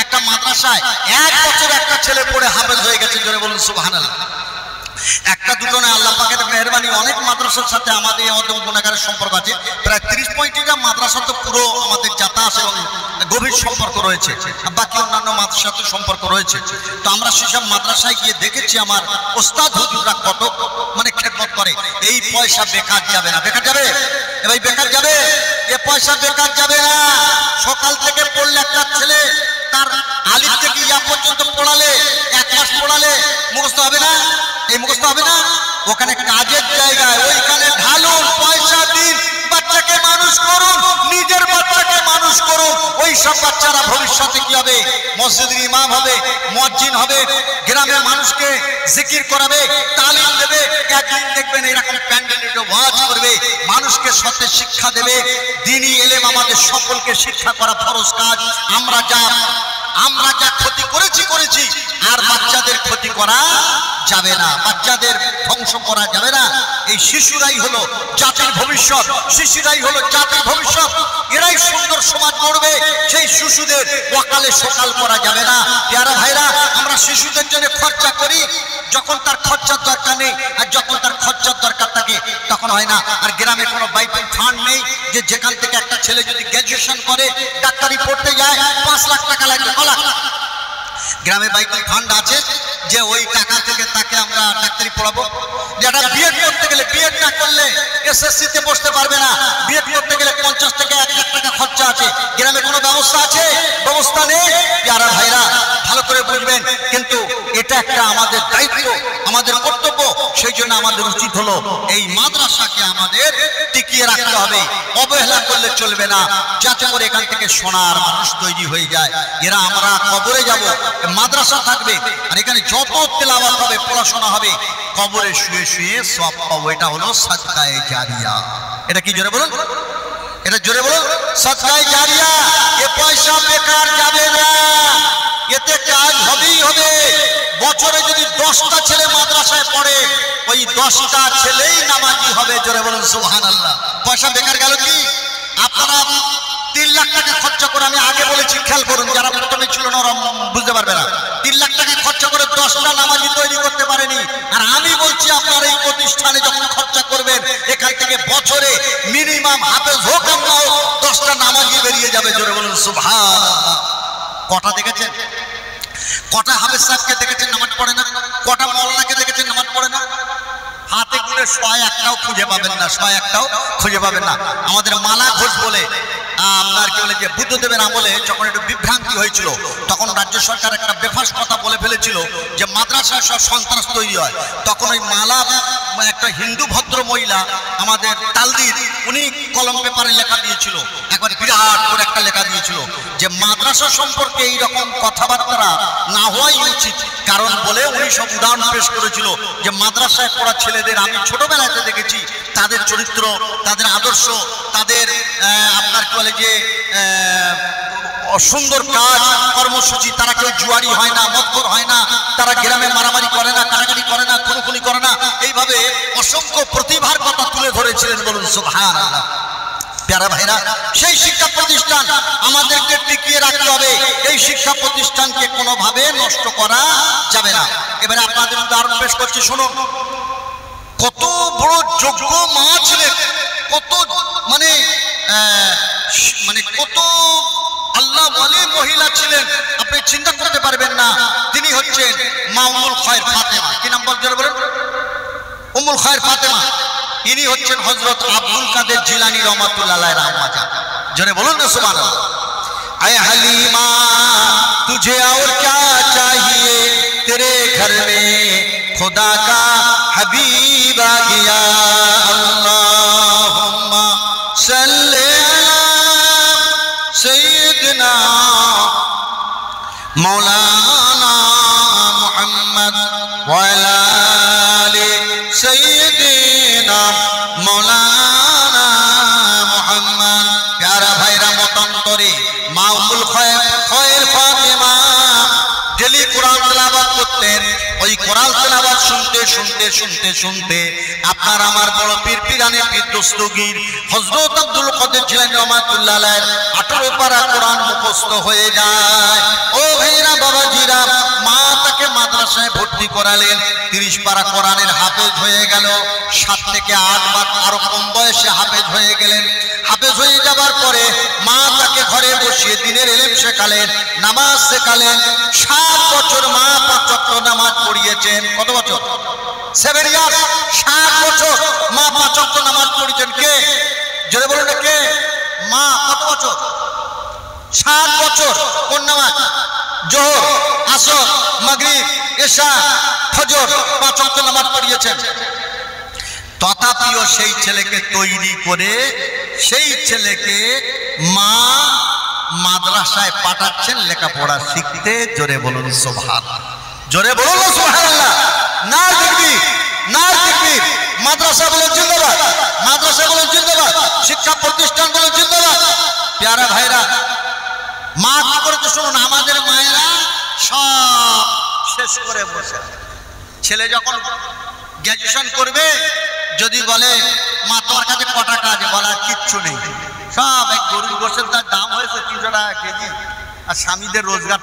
একটা মাদ্রাসায় 1 বছর একটা ছেলে পড়ে হাফেজ হয়ে গেছে। জোরে বলুন সুবহানাল্লাহ। একটা দুটো না, আল্লাহ পাকের মেহেরবানি অনেক মাদ্রাসার সাথে আমাদের গুণাগারের সম্পর্ক আছে। প্রায় 30-35টা মাদ্রাসা তো পুরো আমাদের জাতাস এবং গভীর সম্পর্ক রয়েছে, বাকি অন্যান্য মাদ্রাসার সাথে সম্পর্ক রয়েছে। তো আমরা সেসব মাদ্রাসায় গিয়ে দেখেছি আমার ওস্তাদ হুজুররা কত মানে খেদমত করে। এই পয়সা বেকার যাবে না। বেকার যাবে? এবার বেকার যাবে? এ পয়সা বেকার যাবে না। সকাল থেকে পড়লে একটা ছেলে তার আলিফ থেকে ইয়া পর্যন্ত পড়ালে, 1 মাস পড়ালে মুখস্থ হবে না? এই মুখস্থ হবে না? ওখানে কাজের জায়গায় ওইখানে ঢালুন, পয়সা দিন, বাচ্চাকে মানুষ করুন, নিজের বাচ্চাকে মানুষ করুন। ওই সব বাচ্চারা ভবিষ্যতে কি হবে? মসজিদের ইমাম হবে, মুয়াজ্জিন হবে, গ্রামের মানুষকে জিকির করাবে, তালিম দেবে। একদিন দেখবেন এরকম প্যান্ডেলে ওয়াজ করবে, মানুষকে সত্যের শিক্ষা দেবে। দ্বীনি ইলম আমাদের সকলকে শিক্ষা করা ফরজ কাজ। আমরা যা ক্ষতি করেছি আর বাচ্চাদের ক্ষতি করা যাবে না, বাচ্চাদের ধ্বংস করা যাবে না। এই শিশুরাই হলো জাতির ভবিষ্যৎ, শিশুরাই হলো জাতির ভবিষ্যৎ। এরাই সুন্দর সমাজ গড়বে। সেই শিশুদের ওয়াকালে সকাল করা যাবে না। প্যারা ভাইরা, আমরা শিশুদের জন্য খরচা করি যখন তার খরচার দরকার নেই, আর যখন তার খরচার দরকার থাকে তখন হয় না। আর গ্রামে কোনো বাইপাস ফান্ড নেই যে যেখান থেকে একটা ছেলে যদি গ্র্যাজুয়েশন করে ডাক্তারি পড়তে যায় 5 লাখ টাকা লাগবে। গ্রামে বাইপাস ফান্ড আছে যে ওই টাকা থেকে তাকে আমরা ডাক্তারি পড়াবো। যেটা বিএড করতে গেলে, বিএড না করলে এসএসসিতে বসতে পারবে না। বিএড করতে গেলে 50 থেকে 1 লাখ টাকা খরচা আছে। গ্রামে কোনো ব্যবস্থা আছে? ব্যবস্থা নেই। যারা ভাইরা ভালো করে বুঝবেন, কিন্তু এটা একটা আমাদের দায়িত্ব, আমাদের কর্তব্য। সেই জন্য আমাদের উচিত হলো এই মাদ্রাসাকে আমাদের টিকিয়ে রাখতে হবে, অবহেলা করলে চলবে না, যাতে করে এখান থেকে সোনার মানুষ তৈরি হয়ে যায়। এরা আমরা কবরে যাব, মাদ্রাসা থাকবে, আর এখানে যত তেলাওয়াত হবে, পড়াশোনা হবে, কবরে শুয়ে শুয়ে সওয়াব পাবো। এটা হলো সাদকায়ে জারিয়া। এটা কি জোরে বলুন? এটা জোরে বলুন, সাদকায়ে জারিয়া। এ পয়সা বেকার যাবে না, এতে কাজ হবেই হবে। বছরে যদি 10টা ছেলে মাদ্রাসায় পড়ে, ওই 10টা ছেলেই নামাজি হবে। জোরে বলুন সুবহানাল্লাহ। পয়সা বেকার গেল কি? আপনারা 3 লাখ টাকা খরচা করে, আমি আগে বলেছি, খেয়াল করুন, যারা প্রথমে ছিল না ওরা বুঝতে পারবে না। 3 লাখ টাকা খরচা করে 10টা নামাজি তৈরি করতে পারেনি। আর আমি বলছি আপনার এই প্রতিষ্ঠানে যখন খরচা করবেন, এখান থেকে বছরে মিনিমাম হাফেজ হোক আর না হোক 10টা নামাজি বেরিয়ে যাবে। জোরে বলুন সুবহানাল্লাহ। কটা দেখেছেন? কটা হাফেজ সাহেবকে দেখেছেন নামাজ পড়ে না? কটা মাওলানাকে দেখেছেন নামাজ পড়ে না? হাতে গুলে 100-1টাও খুঁজে পাবেন না, 100-1টাও খুঁজে পাবেন না। আমাদের মালা ঘোষ বলে আপনার কি বলে যে বুদ্ধদেবের আমলে যখন একটু বিভ্রান্তি হয়েছিল, তখন রাজ্য সরকার একটা বেফাস কথা বলে ফেলেছিল যে মাদ্রাসায় সব সন্ত্রাস তৈরি হয়। তখন ওই মালা, একটা হিন্দু ভদ্র মহিলা আমাদের তালদির, উনি কলম পেপারে লেখা দিয়েছিল, একবার বিরাট করে একটা লেখা দিয়েছিল যে মাদ্রাসা সম্পর্কে এইরকম কথাবার্তা না হওয়াই উচিত। কারণ বলে উনি সব উদাহরণ পেশ করেছিল যে মাদ্রাসায় পড়া ছেলেদের আমি ছোটবেলাতে দেখেছি, তাদের চরিত্র, তাদের আদর্শ, তাদের আপনার কি বলে যে সুন্দর কাজ কর্মসূচি, তারা কেউ জুয়ারি হয় না, মদখোর হয় না, তারা গ্রামে মারামারি করে না, কাটাকাটি করে না, খুনোখুনি করে না। এইভাবে অসংখ্য প্রতিভার কথা তুলে ধরেছিলেন। বলুন সুবহানাল্লাহ। প্যারা ভাইরা, সেই শিক্ষা প্রতিষ্ঠান আমাদেরকে টিকিয়ে রাখতে হবে। এই শিক্ষা প্রতিষ্ঠানকে কোনোভাবে নষ্ট করা যাবে না। এবারে আপনাদের উদাহরণ পেশ করছি, শুনুন। কত বড় যোগ্য মা ছিলেন, কত মানে কত আল্লাহ ওয়ালি মহিলা ছিলেন, আপনি চিন্তা করতে পারবেন না। তিনি হচ্ছেন মা উম্মুল খায়র ফাতেমা। কি নাম বলছেন বলেন? উম্মুল খায়র ফাতেমা। ইনি হচ্ছেন হযরত আব্দুল কাদের জিলানী রহমাতুল্লাহ আলাইহি আম্মা জান। জোরে বলুন না সুবহানাল্লাহ। আয় হালিমা तुझे और क्या चाहिए, तेरे घर में खुदा का हबीब आ गया। अल्लाहुम्मा सल्ले अला सय्यिदना मौलाना मुहम्मद व अला आलि सय्यिदना मौलाना मुहम्मद। प्यारा भाईरा মতান্তরে মা উম্মুল খায়র ফাতেমা ডেলি কোরআন তেলাওয়াত করতেন। ওই কোরআন তেলাওয়াত শুনতে শুনতে শুনতে শুনতে আপনার আমার বড় পীর পীরানে পীর দস্তগীর হযরত আব্দুল কাদের জিলানী রাহমাতুল্লাহ আলাইহি 18 পারা কোরআন মুখস্থ হয়ে যায়। ও ভাইরা বাবাজিরা, মা তাকে মাদ্রাসায় ভর্তি করালেন, 30 পারা কোরআনের হাফেজ হয়ে গেল। 7 থেকে 8 বার আরো কম বয়সে হাফেজ হয়ে গেলেন। হাফেজ হয়ে যাবার পরে মা তাকে ঘরে বসিয়ে দিনের ইলম শেখালেন, নামাজ শেখালেন। 7 বছর মা 5 ওয়াক্ত নামাজ পড়িয়েছেন। কত বছর? 7 ইয়ার্স। 7 বছর মা 5 ওয়াক্ত নামাজ পড়িয়েছেন। কে? জোরে বলুন না, কে? মা। কত বছর? 7 বছর। কোন নামাজ? জোহর, আসর, মাগরিব, এশা, ফজর 5 ওয়াক্ত নামাজ পড়িয়েছেন। তথাপিও সেই ছেলেকে তৈরি করে সেই ছেলেকে মা মাদ্রাসায় পাঠাচ্ছেন লেখাপড়া শিখতে। জোরে বলুন সুবহানাল্লাহ, জোরে বলুন সুবহানাল্লাহ। না দেখবি, না দেখবি। মাদ্রাসা বলে জিন্দাবাদ, মাদ্রাসা বলে জিন্দাবাদ, শিক্ষা প্রতিষ্ঠান বলে জিন্দাবাদ। প্যারা ভাইরা, মা কি করেছে শুনুন। আমাদের মায়েরা সব শেষ করে বসে, ছেলে যখন গ্র্যাজুয়েশন করবে যদি বলে মা তোমার কাছে ক টাকা আছে, বলার কিচ্ছু নেই। সব এক গরুর গোশের তার দাম হয়েছে 300 টাকা কেজি। আর স্বামীদের রোজগার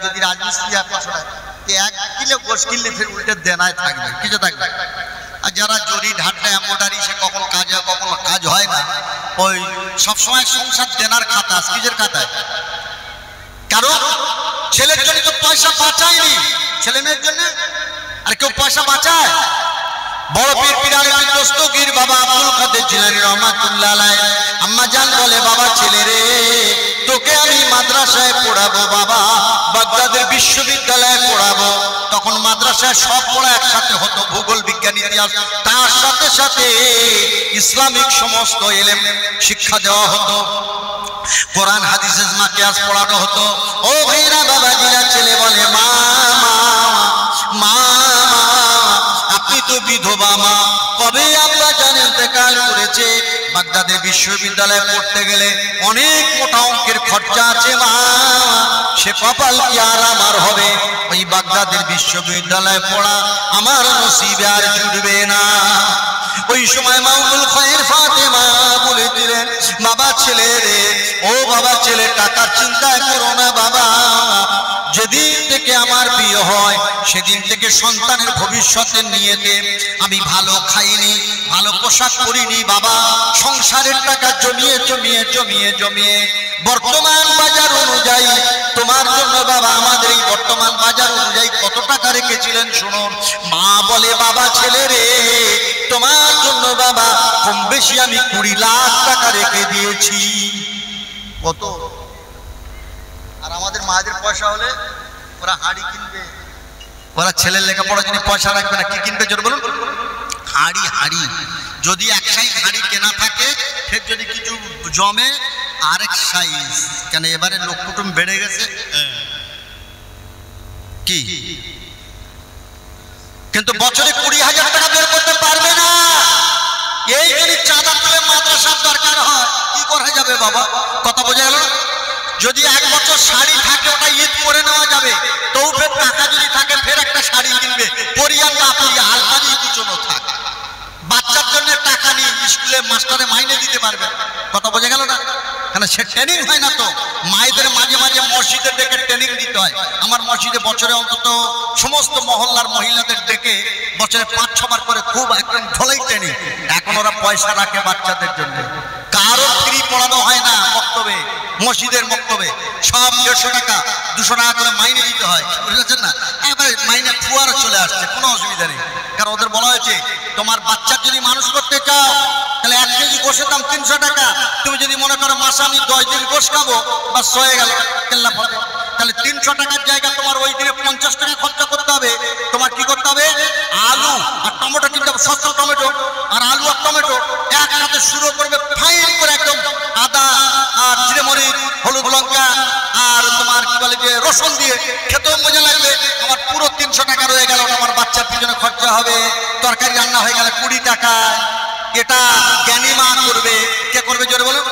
যদি রাজমিস্ত্রি 1 কিলো গোশ কিনলে ফের উল্টে দেনায় থাকবে, কিছু থাকবে। আর যারা জরি ঢাটটা এম্বয়ডারি, সে কখন কাজ হয় কখনো কাজ হয় না। ওই সবসময় সংসার দেনার খাতা, কিসের খাতায়? কারণ ছেলের জন্য তো পয়সা বাঁচায়নি, ছেলে মেয়ের জন্য। আর কেউ পয়সা বাঁচায়? বড় পীর পীরানে পীর দস্তগীর বাবা আব্দুল কাদের জিলানী রাহমাতুল্লাহ আলাইহি আম্মা জান বলে, বাবা ছেলে রে, তোকে আমি মাদ্রাসায় পড়াবো বাবা, বাগদাদের বিশ্ববিদ্যালয়ে পড়াবো। তখন মাদ্রাসায় সব পড়া একসাথে হতো, ভূগোল, বিজ্ঞান, ইতিহাস, তার সাথে সাথে ইসলামিক সমস্ত ইলম শিক্ষা দেওয়া হতো। কোরআন হাদিস ইজমা কিয়াস পড়ানো হতো। ও ভাইরা বাবাজিরা, ছেলে বলে মা মা মা, আপনি তো বিধবা মা, কবে আব্বা জান ইন্তেকাল করেছে। বাগদাদের বিশ্ববিদ্যালয়ে পড়তে গেলে অনেক মোটা অঙ্কের খরচা আছে মা, সে কপাল কি আর আমার হবে? ওই বাগদাদের বিশ্ববিদ্যালয়ে পড়া আমার নসিবে আর জুটবে না। ওই সময় মাউলুল খায়ের ফাতেমা বলেছিলেন, বাবা ছেলে রে, ও বাবা ছেলে, টাকার চিন্তা করো না বাবা, যেদিন থেকে আমার বিয়ে হয় সেদিন থেকে সন্তানের ভবিষ্যতের নিয়েতে আমি ভালো খাইনি, ভালো পোশাক পরিনি বাবা, সংসারের টাকা জমিয়ে জমিয়ে জমিয়ে জমিয়ে বর্তমান বাজার অনুযায়ী তোমার জন্য বাবা, আমাদের এই বর্তমান বাজার অনুযায়ী কত টাকা রেখেছিলেন শুনুন। মা বলে, বাবা ছেলে রে, তোমার জন্য বাবা কম বেশি আমি 20 লাখ টাকা রেখে দিয়েছি। কত? আর আমাদের মায়েদের পয়সা হলে ওরা হাড়ি কিনবে, ওরা ছেলের লেখাপড়ার জন্য পয়সা রাখবে না। কি কিনবে জোর বলুন? হাড়ি। হাড়ি যদি এক সাইজ হাড়ি কেনা থাকে, ফের যদি কিছু জমে আরেক সাইজ। কেন এবারে লোক কুটুম বেড়ে গেছে কি, কিন্তু বছরে 20,000 টাকা বের করতে পারবে না। এই যদি চাঁদা তুলে মাদ্রাসার দরকার হয়, কি করা যাবে বাবা? কথা বোঝা গেল? যদি 1 বছর শাড়ি থাকে, ওটা ঈদ করে নেওয়া যাবে। তবু ফের টাকা যদি থাকে, ফের একটা শাড়ি কিনবে, পরিয়ার না পরিয়া আলমারি কুচনো থাকে। বাচ্চার জন্য টাকা নিয়ে স্কুলে মাস্টারে মাইনে দিতে পারবে। কথা বোঝা গেল না? কেন সে ট্রেনিং হয় না তো। মায়েদের মাঝে মাঝে মসজিদে ডেকে ট্রেনিং দিতে হয়। আমার মসজিদে বছরে অন্তত সমস্ত মহল্লার মহিলাদের ডেকে বছরে 5-6 বার করে খুব একদম ঢোলাই ট্রেনিং। এখন ওরা পয়সা রাখে বাচ্চাদের জন্য। কারো ফ্রি পড়ানো হয় না মক্তবে, মসজিদের মক্তবে সব 150 টাকা 200 টাকা করে মাইনে দিতে হয়, বুঝেছেন না? এবার মাইনে ফুয়ারা চলে আসছে, কোনো অসুবিধা নেই। কারণ ওদের বলা হয়েছে, তোমার বাচ্চা যদি মানুষ করতে চাও তাহলে 1 কেজি গোশের দাম 300 টাকা। তুমি যদি মনে করো মাসে আমি 10 দিন গোশ খাবো, বাস হয়ে গেল, কেল্লা ফলে। তাহলে 300 টাকার জায়গায় তোমার ওই দিনে 50 টাকা খরচা করতে হবে। তোমার কি করতে হবে? আলু আর টমেটো কিনতে হবে, সস্তা টমেটো আর আলু আর টমেটো একসাথে শুরু করবে ফাইন করে, একদম আদা আর জিরে মরিচ, হলুদ লঙ্কা আর তোমার কি বলে যে রসুন দিয়ে খেতেও মজা লাগবে। আমার পুরো 300 টাকা রয়ে গেল, আমার বাচ্চার পিছনে খরচা হবে। তরকারি রান্না হয়ে গেলে 20 টাকা। এটা জ্ঞানী মা করবে। কে করবে জোরে বলুন?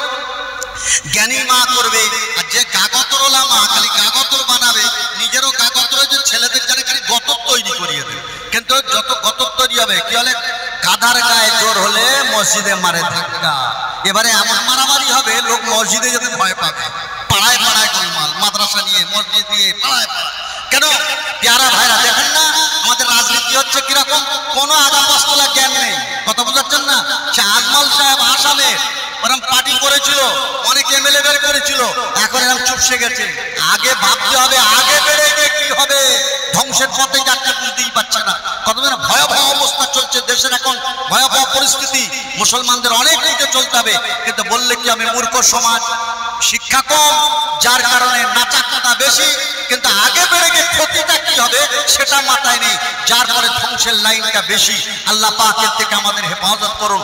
জ্ঞানী মা করবে, আর যে কাগতরওয়ালা মা খালি কাগতর বানাবে, নিজেরও কাগতর যে ছেলেদের জানে খালি গতর তৈরি করিয়ে দেবে। কিন্তু যত গতর তৈরি হবে কি হলে গাধার গায়ে জোর হলে মসজিদে মারে ধাক্কা। এবারে এমন মারামারি হবে লোক মসজিদে যেতে ভয় পাবে। পাড়ায় পাড়ায় গোলমাল, মাদ্রাসা নিয়ে, মসজিদ নিয়ে, পাড়ায় পাড়ায়। কেন প্যারা ভাইরা দেখেন না আমাদের রাজনীতি হচ্ছে কিরকম, কোনো আগা পাঁচতলা জ্ঞান নেই। কথা বোঝাচ্ছেন না? সে আজমল সাহেব আসামে ওরম পার্টি করেছিল, অনেক এমএলএ বের করেছিল, এখন এরকম চুপসে গেছে। আগে ভাবতে হবে, আগে বেড়ে গিয়ে কি হবে, ধ্বংসের পথে যাচ্ছে বুঝতেই পারছে না। কতদিন ভয়াবহ অবস্থা চলছে দেশের, এখন ভয়াবহ পরিস্থিতি, মুসলমানদের অনেক দিকে চলতে হবে। কিন্তু বললে কি আমি মূর্খ সমাজ, শিক্ষা কম, যার কারণে নাচাকটা বেশি, কিন্তু আগে বেড়ে গিয়ে ক্ষতিটা কি হবে সেটা মাথায় নেই, যার ফলে ধ্বংসের লাইনটা বেশি। আল্লাহ পাকের থেকে আমাদের হেফাজত করুন।